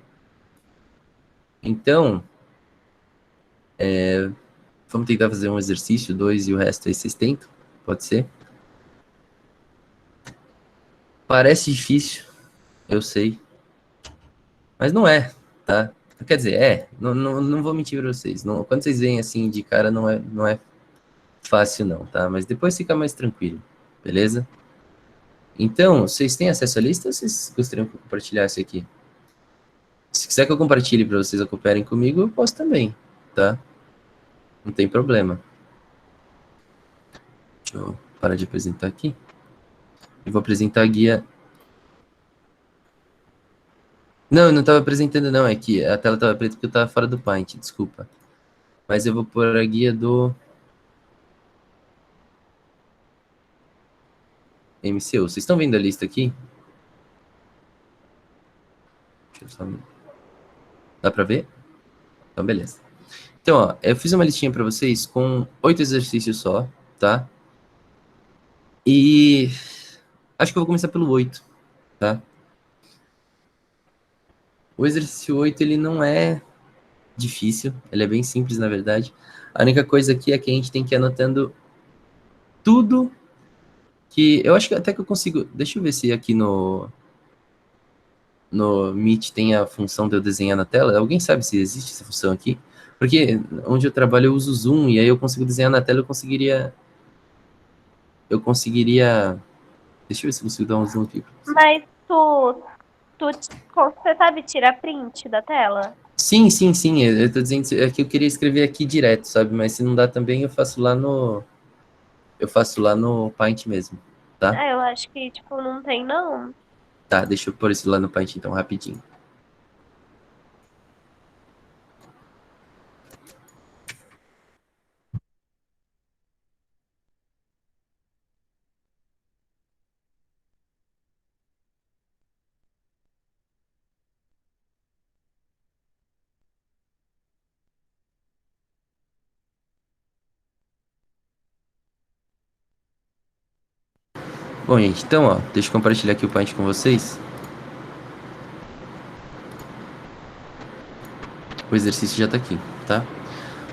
Então, vamos tentar fazer um exercício, dois, e o resto aí vocês tentam? Pode ser? Parece difícil, eu sei, mas não é, tá? Quer dizer, não vou mentir pra vocês. Não, quando vocês veem assim de cara, não é fácil não, tá? Mas depois fica mais tranquilo, beleza? Então, vocês têm acesso à lista ou vocês gostariam que eu compartilhasse aqui? Se quiser que eu compartilhe para vocês acompanharem comigo, eu posso também, tá? Não tem problema. Deixa eu parar de apresentar aqui. Eu vou apresentar a guia. Não, eu não estava apresentando, não. É que a tela estava preta porque eu estava fora do Paint, desculpa. Mas eu vou pôr a guia do MCU. Vocês estão vendo a lista aqui? Deixa eu só... Dá para ver? Então, beleza. Então, ó, eu fiz uma listinha para vocês com 8 exercícios só, tá? E acho que eu vou começar pelo 8, tá? O exercício 8, ele não é difícil, ele é bem simples, na verdade. A única coisa aqui é que a gente tem que ir anotando tudo que... Eu acho que até que eu consigo... Deixa eu ver se aqui no Meet tem a função de eu desenhar na tela. Alguém sabe se existe essa função aqui? Porque onde eu trabalho eu uso o Zoom, e aí eu consigo desenhar na tela, eu conseguiria... Deixa eu ver se eu consigo dar um zoom aqui. Mas você sabe tirar print da tela? Sim, sim, sim. Eu tô dizendo é que eu queria escrever aqui direto, sabe? Mas se não dá também, eu faço lá no Paint mesmo, tá? Eu acho que, tipo, não tem, não. Tá, deixa eu pôr isso lá no Paint então, rapidinho. Bom, gente, então, ó, deixa eu compartilhar aqui o Paint com vocês. O exercício já tá aqui, tá?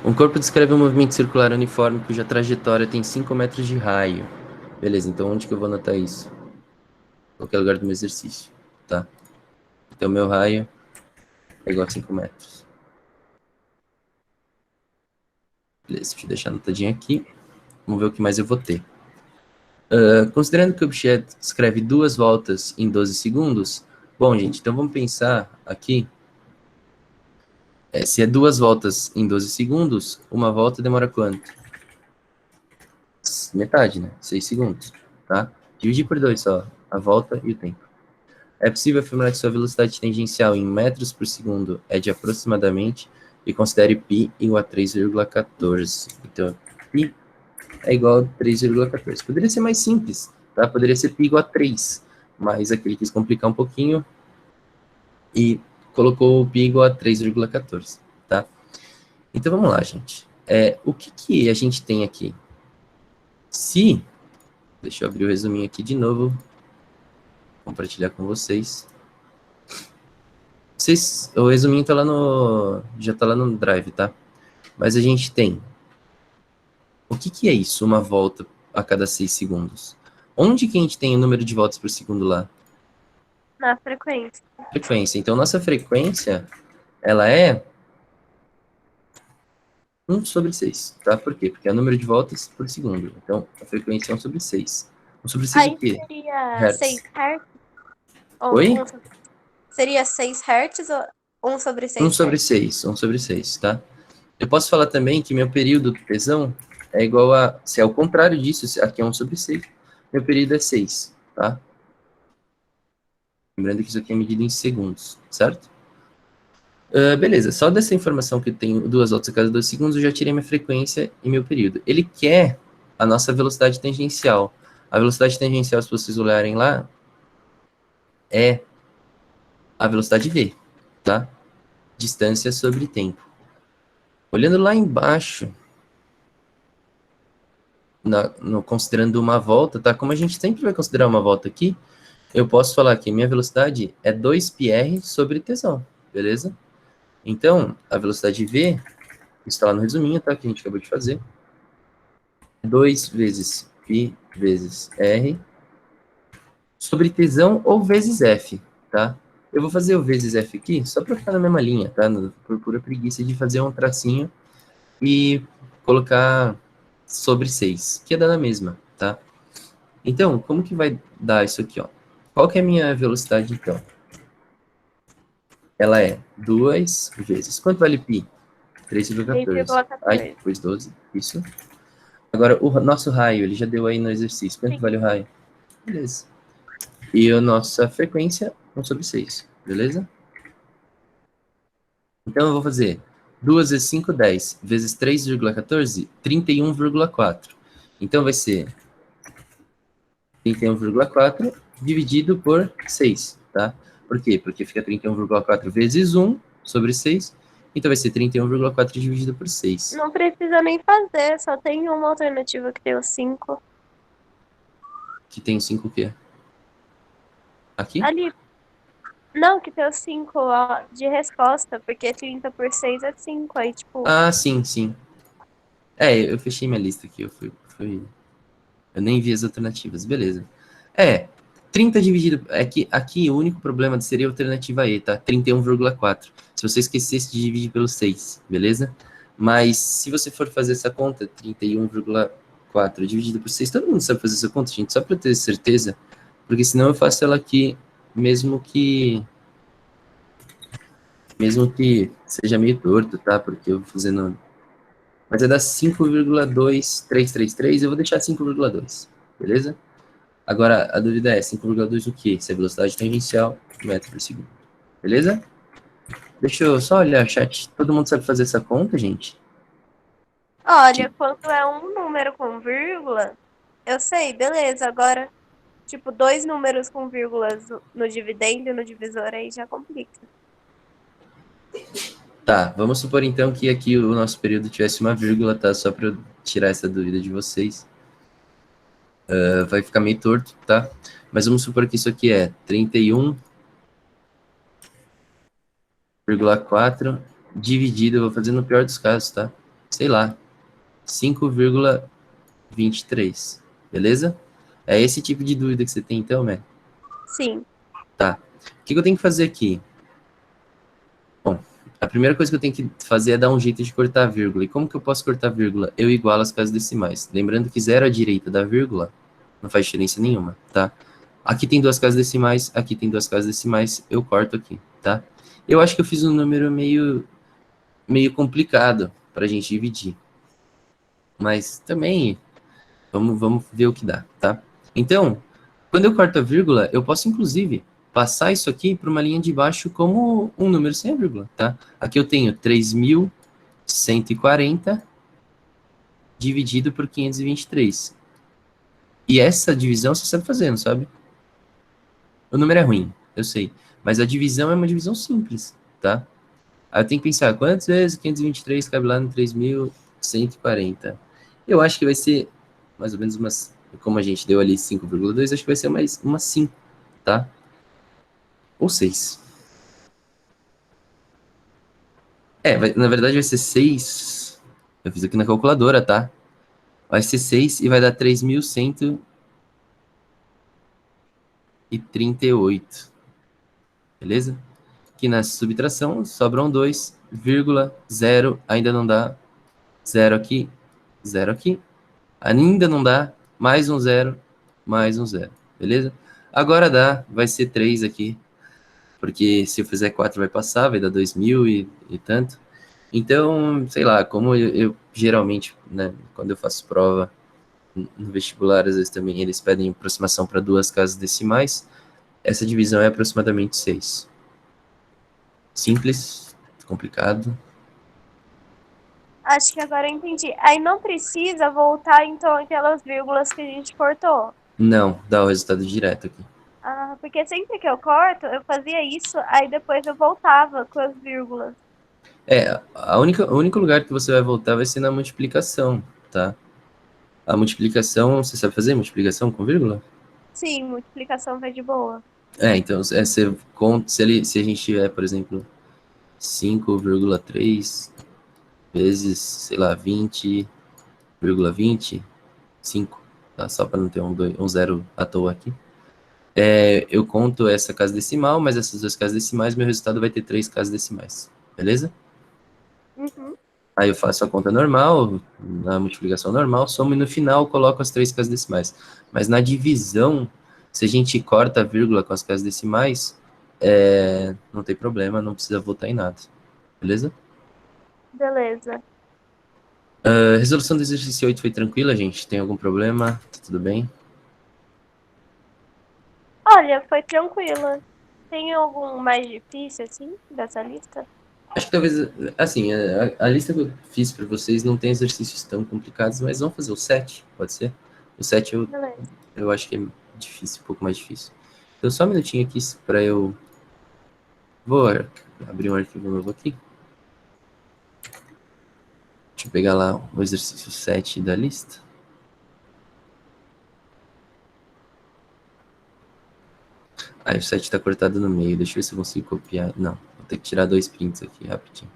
Um corpo descreve um movimento circular uniforme cuja trajetória tem 5 metros de raio. Beleza, então onde que eu vou anotar isso? Qualquer lugar do meu exercício, tá? Então, meu raio é igual a 5 metros. Beleza, deixa eu deixar anotadinho aqui. Vamos ver o que mais eu vou ter. Considerando que o objeto descreve 2 voltas em 12 segundos, bom, gente, então vamos pensar aqui. Se é 2 voltas em 12 segundos, uma volta demora quanto? metade, né? 6 segundos, tá? Dividir por 2 só, a volta e o tempo. É possível afirmar que sua velocidade tangencial em metros por segundo é de aproximadamente e considere π igual a 3,14. Então, π é igual a 3,14. Poderia ser mais simples, tá? Poderia ser π igual a 3, mas aqui ele quis complicar um pouquinho e colocou o π igual a 3,14, tá? Então, vamos lá, gente. O que a gente tem aqui? Deixa eu abrir o resuminho aqui de novo, compartilhar com vocês. O resuminho tá já tá lá no Drive, tá? Mas a gente tem... O que é isso, uma volta a cada 6 segundos? Onde que a gente tem o número de voltas por segundo lá? Na frequência. Frequência. Então, nossa frequência, ela é 1/6, tá? Por quê? Porque é o número de voltas por segundo. Então, a frequência é 1/6. 1/6 o Aí quê? seria Hertz. 6 Hz? Oi? Seria 6 Hz ou 1/6 Hz? 1/6, 1/6, tá? Eu posso falar também que meu período do tesão é igual a... Se é o contrário disso, aqui é 1/6, meu período é 6, tá? Lembrando que isso aqui é medido em segundos, certo? Beleza, só dessa informação que tem 2 voltas a cada 2 segundos, eu já tirei minha frequência e meu período. Ele quer a nossa velocidade tangencial. A velocidade tangencial, se vocês olharem lá, é a velocidade v, tá? Distância sobre tempo. Olhando lá embaixo, considerando uma volta, tá? Como a gente sempre vai considerar uma volta aqui, eu posso falar que minha velocidade é 2πr sobre tesão, beleza? Então, a velocidade v, está lá no resuminho, tá? Que a gente acabou de fazer. 2 vezes π vezes r sobre tesão ou vezes f, tá? Eu vou fazer o vezes f aqui só para ficar na mesma linha, tá? Por pura preguiça de fazer um tracinho e colocar sobre 6, que é dar na mesma, tá? Então, como que vai dar isso aqui, ó? Qual que é a minha velocidade, então? Ela é 2 vezes... Quanto vale π? 3,14. Ai, 3,14. depois 12, isso. Agora, o nosso raio, ele já deu aí no exercício. Quanto Sim. vale o raio? Beleza. E a nossa frequência, 1/6, beleza? Então, eu vou fazer 2 vezes 5, 10, vezes 3,14, 31,4. Então, vai ser 31,4 dividido por 6, tá? Por quê? Porque fica 31,4 vezes 1 sobre 6. Então, vai ser 31,4 dividido por 6. Não precisa nem fazer, só tem uma alternativa que tem o 5. Que tem 5 o quê? Aqui? Ali. Não, que tem o 5 de resposta, porque 30 por 6 é 5. Aí, tipo, Ah, sim, sim. Eu fechei minha lista aqui. Eu nem vi as alternativas. Beleza. 30 dividido... Aqui o único problema seria a alternativa E, tá? 31,4. Se você esquecesse de dividir pelo 6, beleza? Mas se você for fazer essa conta, 31,4 dividido por 6, todo mundo sabe fazer essa conta, gente, só para ter certeza. Porque senão eu faço ela aqui, mesmo que seja meio torto, tá? Porque eu vou fazendo... Mas é dar 5,2333, eu vou deixar 5,2, beleza? Agora, a dúvida é 5,2 o quê? Se é velocidade tangencial, metro por segundo. Beleza? Deixa eu só olhar o chat. Todo mundo sabe fazer essa conta, gente? olha, quando é um número com vírgula, eu sei, beleza. Agora, tipo, 2 números com vírgulas no dividendo e no divisor, aí já complica. Tá, vamos supor então que aqui o nosso período tivesse uma vírgula, tá? Só para eu tirar essa dúvida de vocês. Vai ficar meio torto, tá? Mas vamos supor que isso aqui é 31,4 dividido, eu vou fazer no pior dos casos, tá? Sei lá, 5,23, beleza? É esse tipo de dúvida que você tem então, né? Sim. Tá. O que eu tenho que fazer aqui? Bom, a primeira coisa que eu tenho que fazer é dar um jeito de cortar a vírgula. E como que eu posso cortar a vírgula? Eu igualo as casas decimais. Lembrando que 0 à direita da vírgula não faz diferença nenhuma, tá? Aqui tem 2 casas decimais, aqui tem 2 casas decimais, eu corto aqui, tá? Eu acho que eu fiz um número meio complicado para a gente dividir. Mas também, Vamos ver o que dá, tá? Então, quando eu corto a vírgula, eu posso, inclusive, passar isso aqui para uma linha de baixo como um número sem a vírgula, tá? Aqui eu tenho 3.140 dividido por 523. E essa divisão você sabe fazer, não sabe? O número é ruim, eu sei. Mas a divisão é uma divisão simples, tá? Aí eu tenho que pensar, quantas vezes 523 cabe lá no 3.140? Eu acho que vai ser mais ou menos umas... Como a gente deu ali 5,2, acho que vai ser mais umas 5, tá? Ou 6. Na verdade vai ser 6. Eu fiz aqui na calculadora, tá? Vai ser 6 e vai dar 3.138. Beleza? Aqui na subtração sobram 2, vírgula, 0, ainda não dá. 0 aqui, 0 aqui. Ainda não dá. Mais um 0, mais um 0. Beleza? Agora dá, vai ser 3 aqui. Porque se eu fizer 4 vai passar, vai dar 2.000 e tanto. Então, sei lá, como eu geralmente, né, quando eu faço prova no vestibular, às vezes também eles pedem aproximação para 2 casas decimais, essa divisão é aproximadamente 6. Simples, complicado. Acho que agora eu entendi. Aí não precisa voltar, então, aquelas vírgulas que a gente cortou. Não, dá o resultado direto aqui. Ah, porque sempre que eu corto, eu fazia isso, aí depois eu voltava com as vírgulas. O único lugar que você vai voltar vai ser na multiplicação, tá? A multiplicação, você sabe fazer multiplicação com vírgula? Sim, multiplicação vai de boa. Então, você conta, se a gente tiver, por exemplo, 5,3 vezes, sei lá, 20,20, 5, tá? Só para não ter um zero à toa aqui. Eu conto essa casa decimal, mas essas 2 casas decimais, meu resultado vai ter 3 casas decimais, beleza? Uhum. Aí eu faço a conta normal, na multiplicação normal, somo e no final coloco as 3 casas decimais. Mas na divisão, se a gente corta a vírgula com as casas decimais, não tem problema, não precisa voltar em nada, beleza? Beleza. A resolução do exercício 8 foi tranquila, gente? Tem algum problema? Tá tudo bem? Olha, foi tranquila. Tem algum mais difícil, assim, dessa lista? Acho que talvez, assim, a lista que eu fiz para vocês não tem exercícios tão complicados, mas vamos fazer o 7, pode ser? O 7 Beleza. eu acho que é difícil, um pouco mais difícil. Então, só um minutinho aqui para eu... Vou abrir um arquivo novo aqui. Deixa eu pegar lá o exercício 7 da lista. Aí o 7 está cortado no meio. Deixa eu ver se eu consigo copiar. Não, vou ter que tirar 2 prints aqui rapidinho.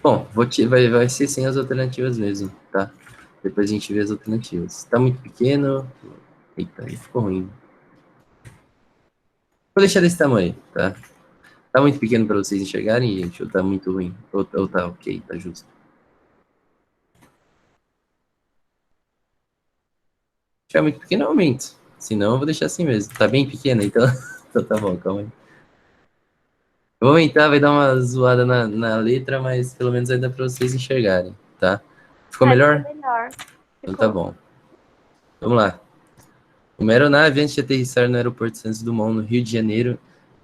Bom, vai ser sem as alternativas mesmo, tá? Depois a gente vê as alternativas. Tá muito pequeno. Eita, aí ficou ruim. Vou deixar desse tamanho, tá? Tá muito pequeno para vocês enxergarem, gente? Ou tá muito ruim? Ou tá ok, tá justo? Se tiver muito pequeno, eu aumento. Senão, eu vou deixar assim mesmo. Tá bem pequeno, então... então tá bom, calma aí. Eu vou aumentar, vai dar uma zoada na letra, mas pelo menos vai dar para vocês enxergarem, tá? Ficou Ficou melhor? melhor. Então tá Ficou. bom. Vamos lá. Uma aeronave, antes de aterrissar no aeroporto Santos Dumont, no Rio de Janeiro,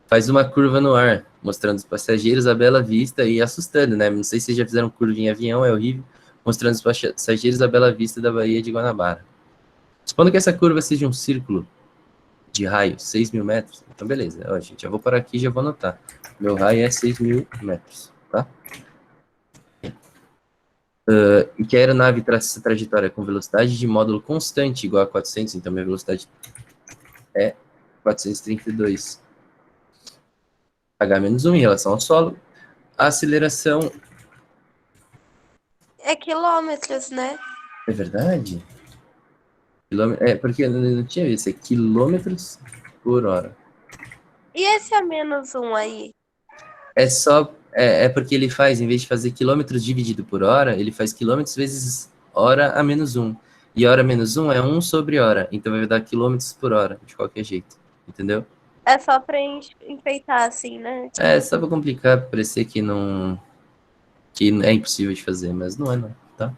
faz uma curva no ar, mostrando os passageiros a bela vista e assustando, né? Não sei se vocês já fizeram curva em avião, é horrível. Mostrando os passageiros a bela vista da Baía de Guanabara. Supondo que essa curva seja um círculo de raio, 6.000 metros. Então, beleza. Ó, gente, já vou parar aqui e já vou anotar. Meu raio é 6.000 metros, tá? E que a aeronave traça essa trajetória com velocidade de módulo constante igual a 400, então minha velocidade é 432 h-1 em relação ao solo. A aceleração... É quilômetros, né? É verdade? Porque eu não tinha visto, é quilômetros por hora. E esse a menos um aí? É porque ele faz, em vez de fazer quilômetros dividido por hora, ele faz quilômetros vezes hora a menos 1. E hora menos 1 é 1 sobre hora, então vai dar quilômetros por hora, de qualquer jeito. entendeu? É só pra enfeitar, assim, né? É, só pra complicar, parecer que não... que é impossível de fazer, mas não é não, tá?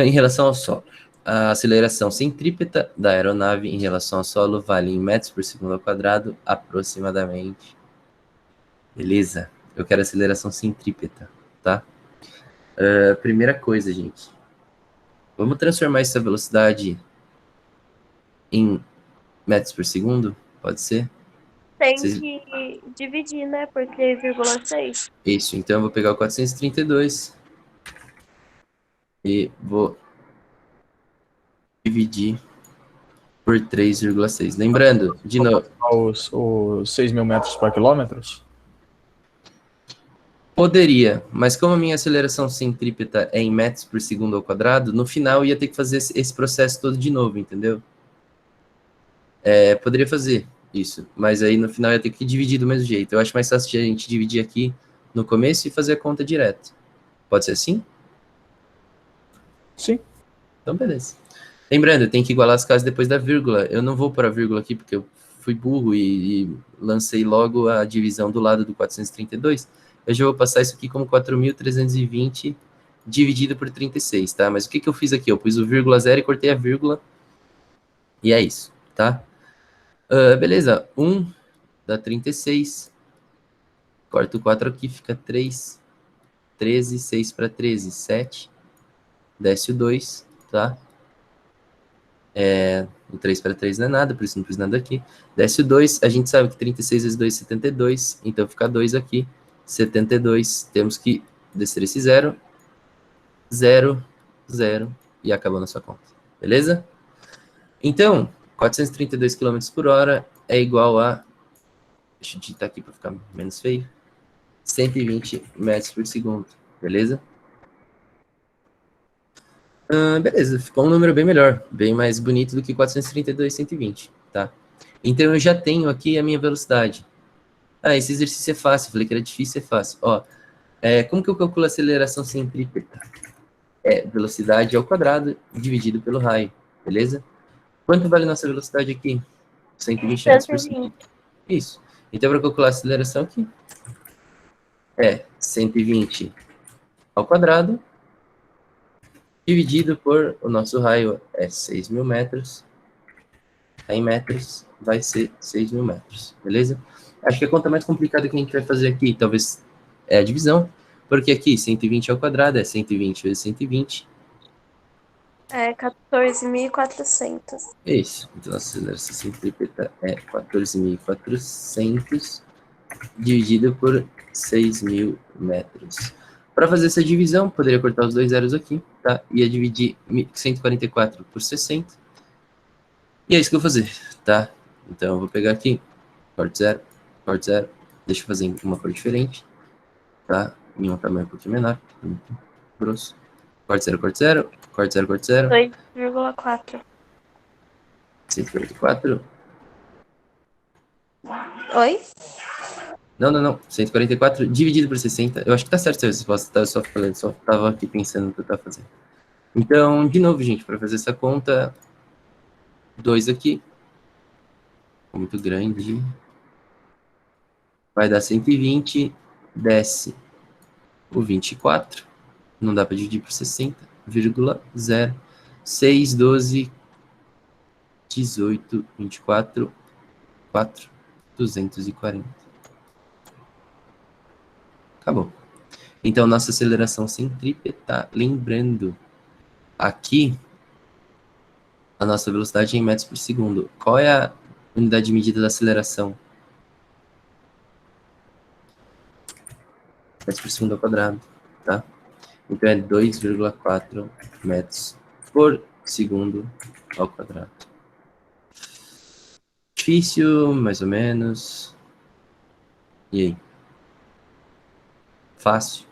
Em relação ao solo, a aceleração centrípeta da aeronave em relação ao solo vale em metros por segundo ao quadrado, aproximadamente. Beleza? Eu quero aceleração centrípeta, tá? Primeira coisa, gente. Vamos transformar essa velocidade em metros por segundo? Pode ser? Tem Vocês- que dividir, né? Por 3,6. Isso, então eu vou pegar o 432 e vou dividir por 3,6. Lembrando, de novo, Os 6.000 metros por quilômetro? poderia, mas como a minha aceleração centrípeta é em metros por segundo ao quadrado, no final eu ia ter que fazer esse processo todo de novo, entendeu? Poderia fazer isso, mas aí no final eu ia ter que dividir do mesmo jeito. Eu acho mais fácil a gente dividir aqui no começo e fazer a conta direto. Pode ser assim? Sim. Então, beleza. Lembrando, tem que igualar as casas depois da vírgula. Eu não vou para a vírgula aqui porque eu fui burro e lancei logo a divisão do lado do 432. Eu já vou passar isso aqui como 4.320 dividido por 36, tá? Mas o que eu fiz aqui? Eu pus o vírgula zero e cortei a vírgula. E é isso, tá? Beleza, 1 dá 36. Corta o 4 aqui, fica 3. 13, 6 para 13, 7. Desce o 2, tá? O 3 para 3 não é nada, por isso não pus nada aqui. Desce o 2, a gente sabe que 36 vezes 2 é 72, então fica 2 aqui. 72, temos que descer esse 0. 0, 0, e acabou na sua conta. Beleza? Então, 432 km por hora é igual a... Deixa eu digitar aqui para ficar menos feio. 120 metros por segundo. Beleza? Beleza, ficou um número bem melhor, bem mais bonito do que 432, 120, tá? Então eu já tenho aqui a minha velocidade. Esse exercício é fácil, falei que era difícil, é fácil. Ó, como que eu calculo a aceleração centrípeta? Velocidade ao quadrado dividido pelo raio, beleza? Quanto vale nossa velocidade aqui? 120 metros por segundo. 120. Isso. Então, para calcular a aceleração aqui, 120 ao quadrado dividido por o nosso raio é 6.000 metros. Em metros vai ser 6.000 metros, beleza? Acho que a conta mais complicada que a gente vai fazer aqui, talvez, é a divisão, porque aqui 120 ao quadrado é 120 vezes 120. É 14.400. Isso, então a aceleração centrípeta é 14.400 dividido por 6.000 metros. Para fazer essa divisão, poderia cortar os dois zeros aqui, tá? Ia dividir 144 por 60. E é isso que eu vou fazer, tá? Então eu vou pegar aqui, corte zero, deixa eu fazer em uma cor diferente, tá? Em um tamanho um pouquinho menor, muito grosso. Corte zero, corte zero, corte zero, corte zero. 2,4. 144. Oi? Não. 144 dividido por 60. Eu acho que tá certo essa resposta, tá? Eu só tava aqui pensando no que eu tava fazendo. Então, de novo, gente, para fazer essa conta, 2 aqui, muito grande, vai dar 120, desce o 24, não dá para dividir por 60,0, 6, 12, 18, 24, 4, 240. Acabou. Então, nossa aceleração centrípeta, lembrando, aqui, a nossa velocidade é em metros por segundo. Qual é a unidade de medida da aceleração? Metros por segundo ao quadrado, tá? Então, é 2,4 metros por segundo ao quadrado. Difícil, mais ou menos. E aí? Fácil?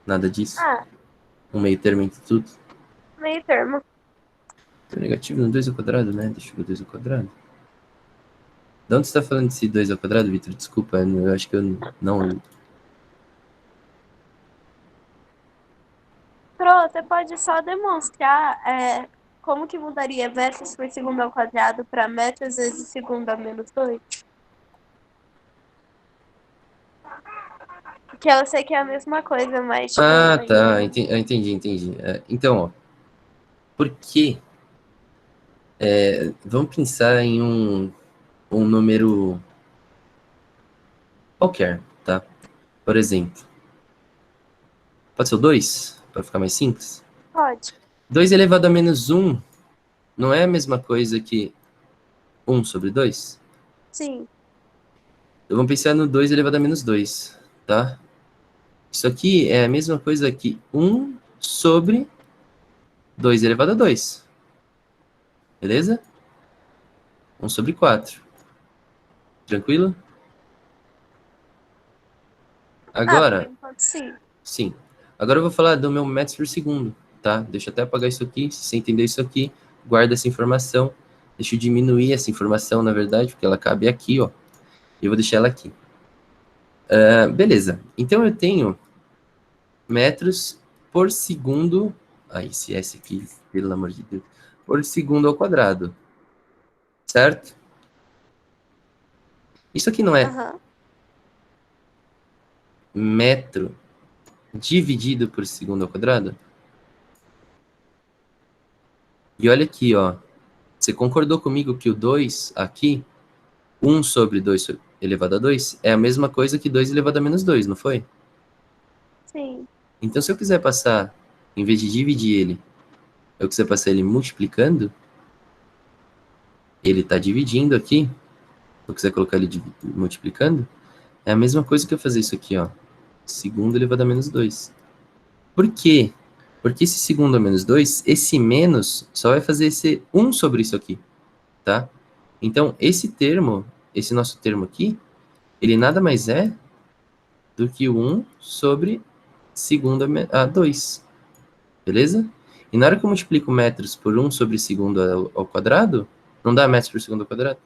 Nada disso? Um meio termo entre tudo? Meio termo. Tô negativo no 2 ao quadrado, né? Deixa eu ver 2 ao quadrado. De onde você tá falando desse 2 ao quadrado, Vitor? Desculpa, eu acho que eu não... Pro, você pode só demonstrar como que mudaria metros por segundo ao quadrado para metros vezes segundo a menos 2? Que eu sei que é a mesma coisa, mas tipo... Ah, tá. Entendi. Então, ó. Por que... vamos pensar em um número qualquer, tá? Por exemplo, pode ser o 2, para ficar mais simples? Pode. 2 elevado a menos 1 não é a mesma coisa que 1 sobre 2? Sim. Então, vamos pensar no 2 elevado a menos 2, tá? Isso aqui é a mesma coisa que 1 sobre 2 elevado a 2. Beleza? 1 sobre 4. Tranquilo? Por Agora, enquanto, sim. sim. Agora eu vou falar do meu metros por segundo, tá? Deixa eu até apagar isso aqui. Se você entender isso aqui, guarda essa informação. Deixa eu diminuir essa informação, na verdade, porque ela cabe aqui, ó. E eu vou deixar ela aqui. Beleza. Então eu tenho metros por segundo. Esse S aqui, pelo amor de Deus. Por segundo ao quadrado. Certo? Isso aqui não é Aham. metro dividido por segundo ao quadrado? E olha aqui, ó. Você concordou comigo que o 2 aqui, 1 sobre 2 elevado a 2, é a mesma coisa que 2 elevado a menos 2, não foi? Sim. Então, se eu quiser passar, em vez de dividir ele, eu quiser passar ele multiplicando, ele está dividindo aqui. Se eu quiser colocar ele multiplicando, é a mesma coisa que eu fazer isso aqui, ó. Segundo elevado a menos 2. Por quê? Porque esse segundo a menos 2, esse menos só vai fazer esse 1 sobre isso aqui, tá? Então, esse termo, esse nosso termo aqui, ele nada mais é do que o 1 sobre segundo a 2, beleza? E na hora que eu multiplico metros por 1 sobre segundo ao quadrado, não dá metros por segundo ao quadrado,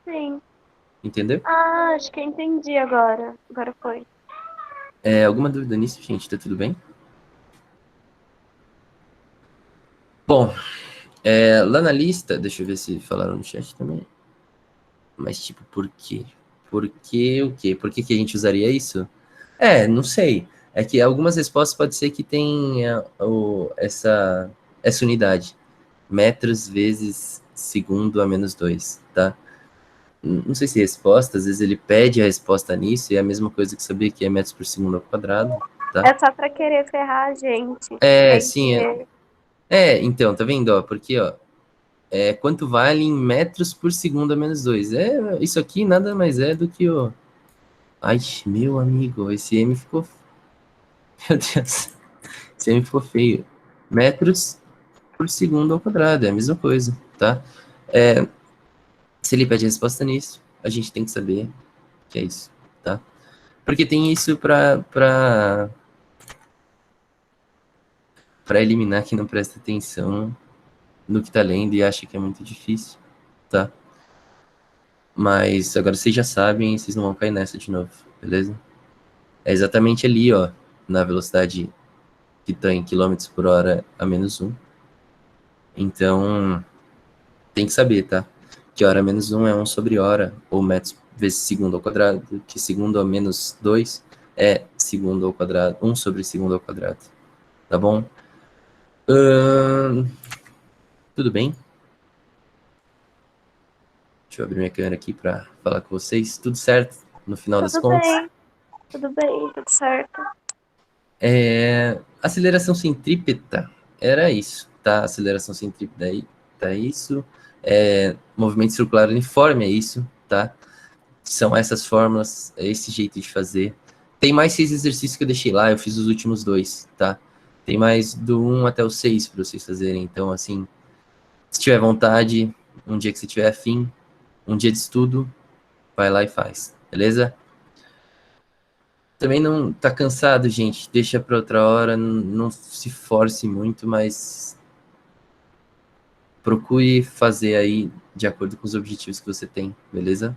Sim. entendeu? Acho que eu entendi agora. Agora foi. Alguma dúvida nisso, gente? Tá tudo bem? Bom, lá na lista, deixa eu ver se falaram no chat também. Mas, tipo, por quê? Por que o quê? Por que a gente usaria isso? Não sei. É que algumas respostas pode ser que tenha essa unidade. Metros vezes segundo a menos 2, tá? Não sei se resposta, às vezes ele pede a resposta nisso, e é a mesma coisa que saber que é metros por segundo ao quadrado, tá? É só pra querer ferrar a gente. Sim. Então, tá vendo, ó? Porque, ó, quanto vale em metros por segundo a menos 2? Isso aqui nada mais é do que o... Ai, meu amigo, esse M ficou... Meu Deus, esse M ficou feio. Metros por segundo ao quadrado, é a mesma coisa, tá? Se ele pede resposta nisso, a gente tem que saber que é isso, tá? Porque tem isso para eliminar quem não presta atenção no que tá lendo e acha que é muito difícil, tá? Mas agora vocês já sabem, vocês não vão cair nessa de novo, beleza? É exatamente ali, ó, na velocidade que tá em quilômetros por hora a menos 1. Então, tem que saber, tá? Que hora menos 1 é 1 sobre hora, ou metros vezes segundo ao quadrado, que segundo a menos 2 é segundo ao quadrado, 1 sobre segundo ao quadrado. Tá bom? Tudo bem? Deixa eu abrir minha câmera aqui para falar com vocês. Tudo certo no final das contas? Tudo bem, tudo certo. Aceleração centrípeta era isso, tá? Aceleração centrípeta aí, tá isso. Movimento circular uniforme é isso, tá? São essas fórmulas, é esse jeito de fazer. Tem mais 6 exercícios que eu deixei lá, eu fiz os últimos 2, tá? Tem mais do 1 até o 6 para vocês fazerem. Então, assim, se tiver vontade, um dia que você tiver afim, um dia de estudo, vai lá e faz, beleza? Também não tá cansado, gente, deixa para outra hora, não se force muito, mas procure fazer aí de acordo com os objetivos que você tem, beleza?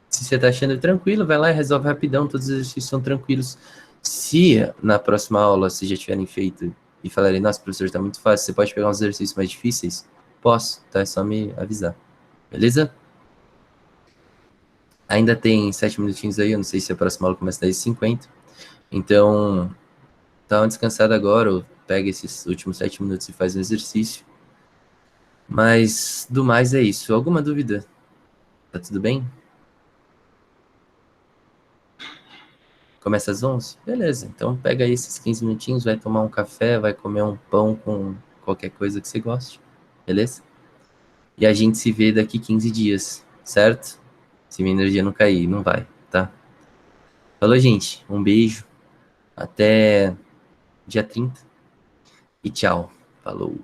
Se você tá achando tranquilo, vai lá e resolve rapidão, todos os exercícios são tranquilos. Se na próxima aula vocês já tiverem feito e falarem, nossa, professor, tá muito fácil, você pode pegar uns exercícios mais difíceis? Posso, tá? É só me avisar. Beleza? Ainda tem 7 minutinhos aí, eu não sei se a próxima aula começa às 10h50. Então, dá uma descansada agora, ou pega esses últimos 7 minutos e faz um exercício. Mas, do mais é isso. Alguma dúvida? Tá tudo bem? Começa às 11? Beleza, então pega aí esses 15 minutinhos, vai tomar um café, vai comer um pão com qualquer coisa que você goste, beleza? E a gente se vê daqui 15 dias, certo? Se minha energia não cair, não vai, tá? Falou, gente. Um beijo. Até dia 30. E tchau. Falou.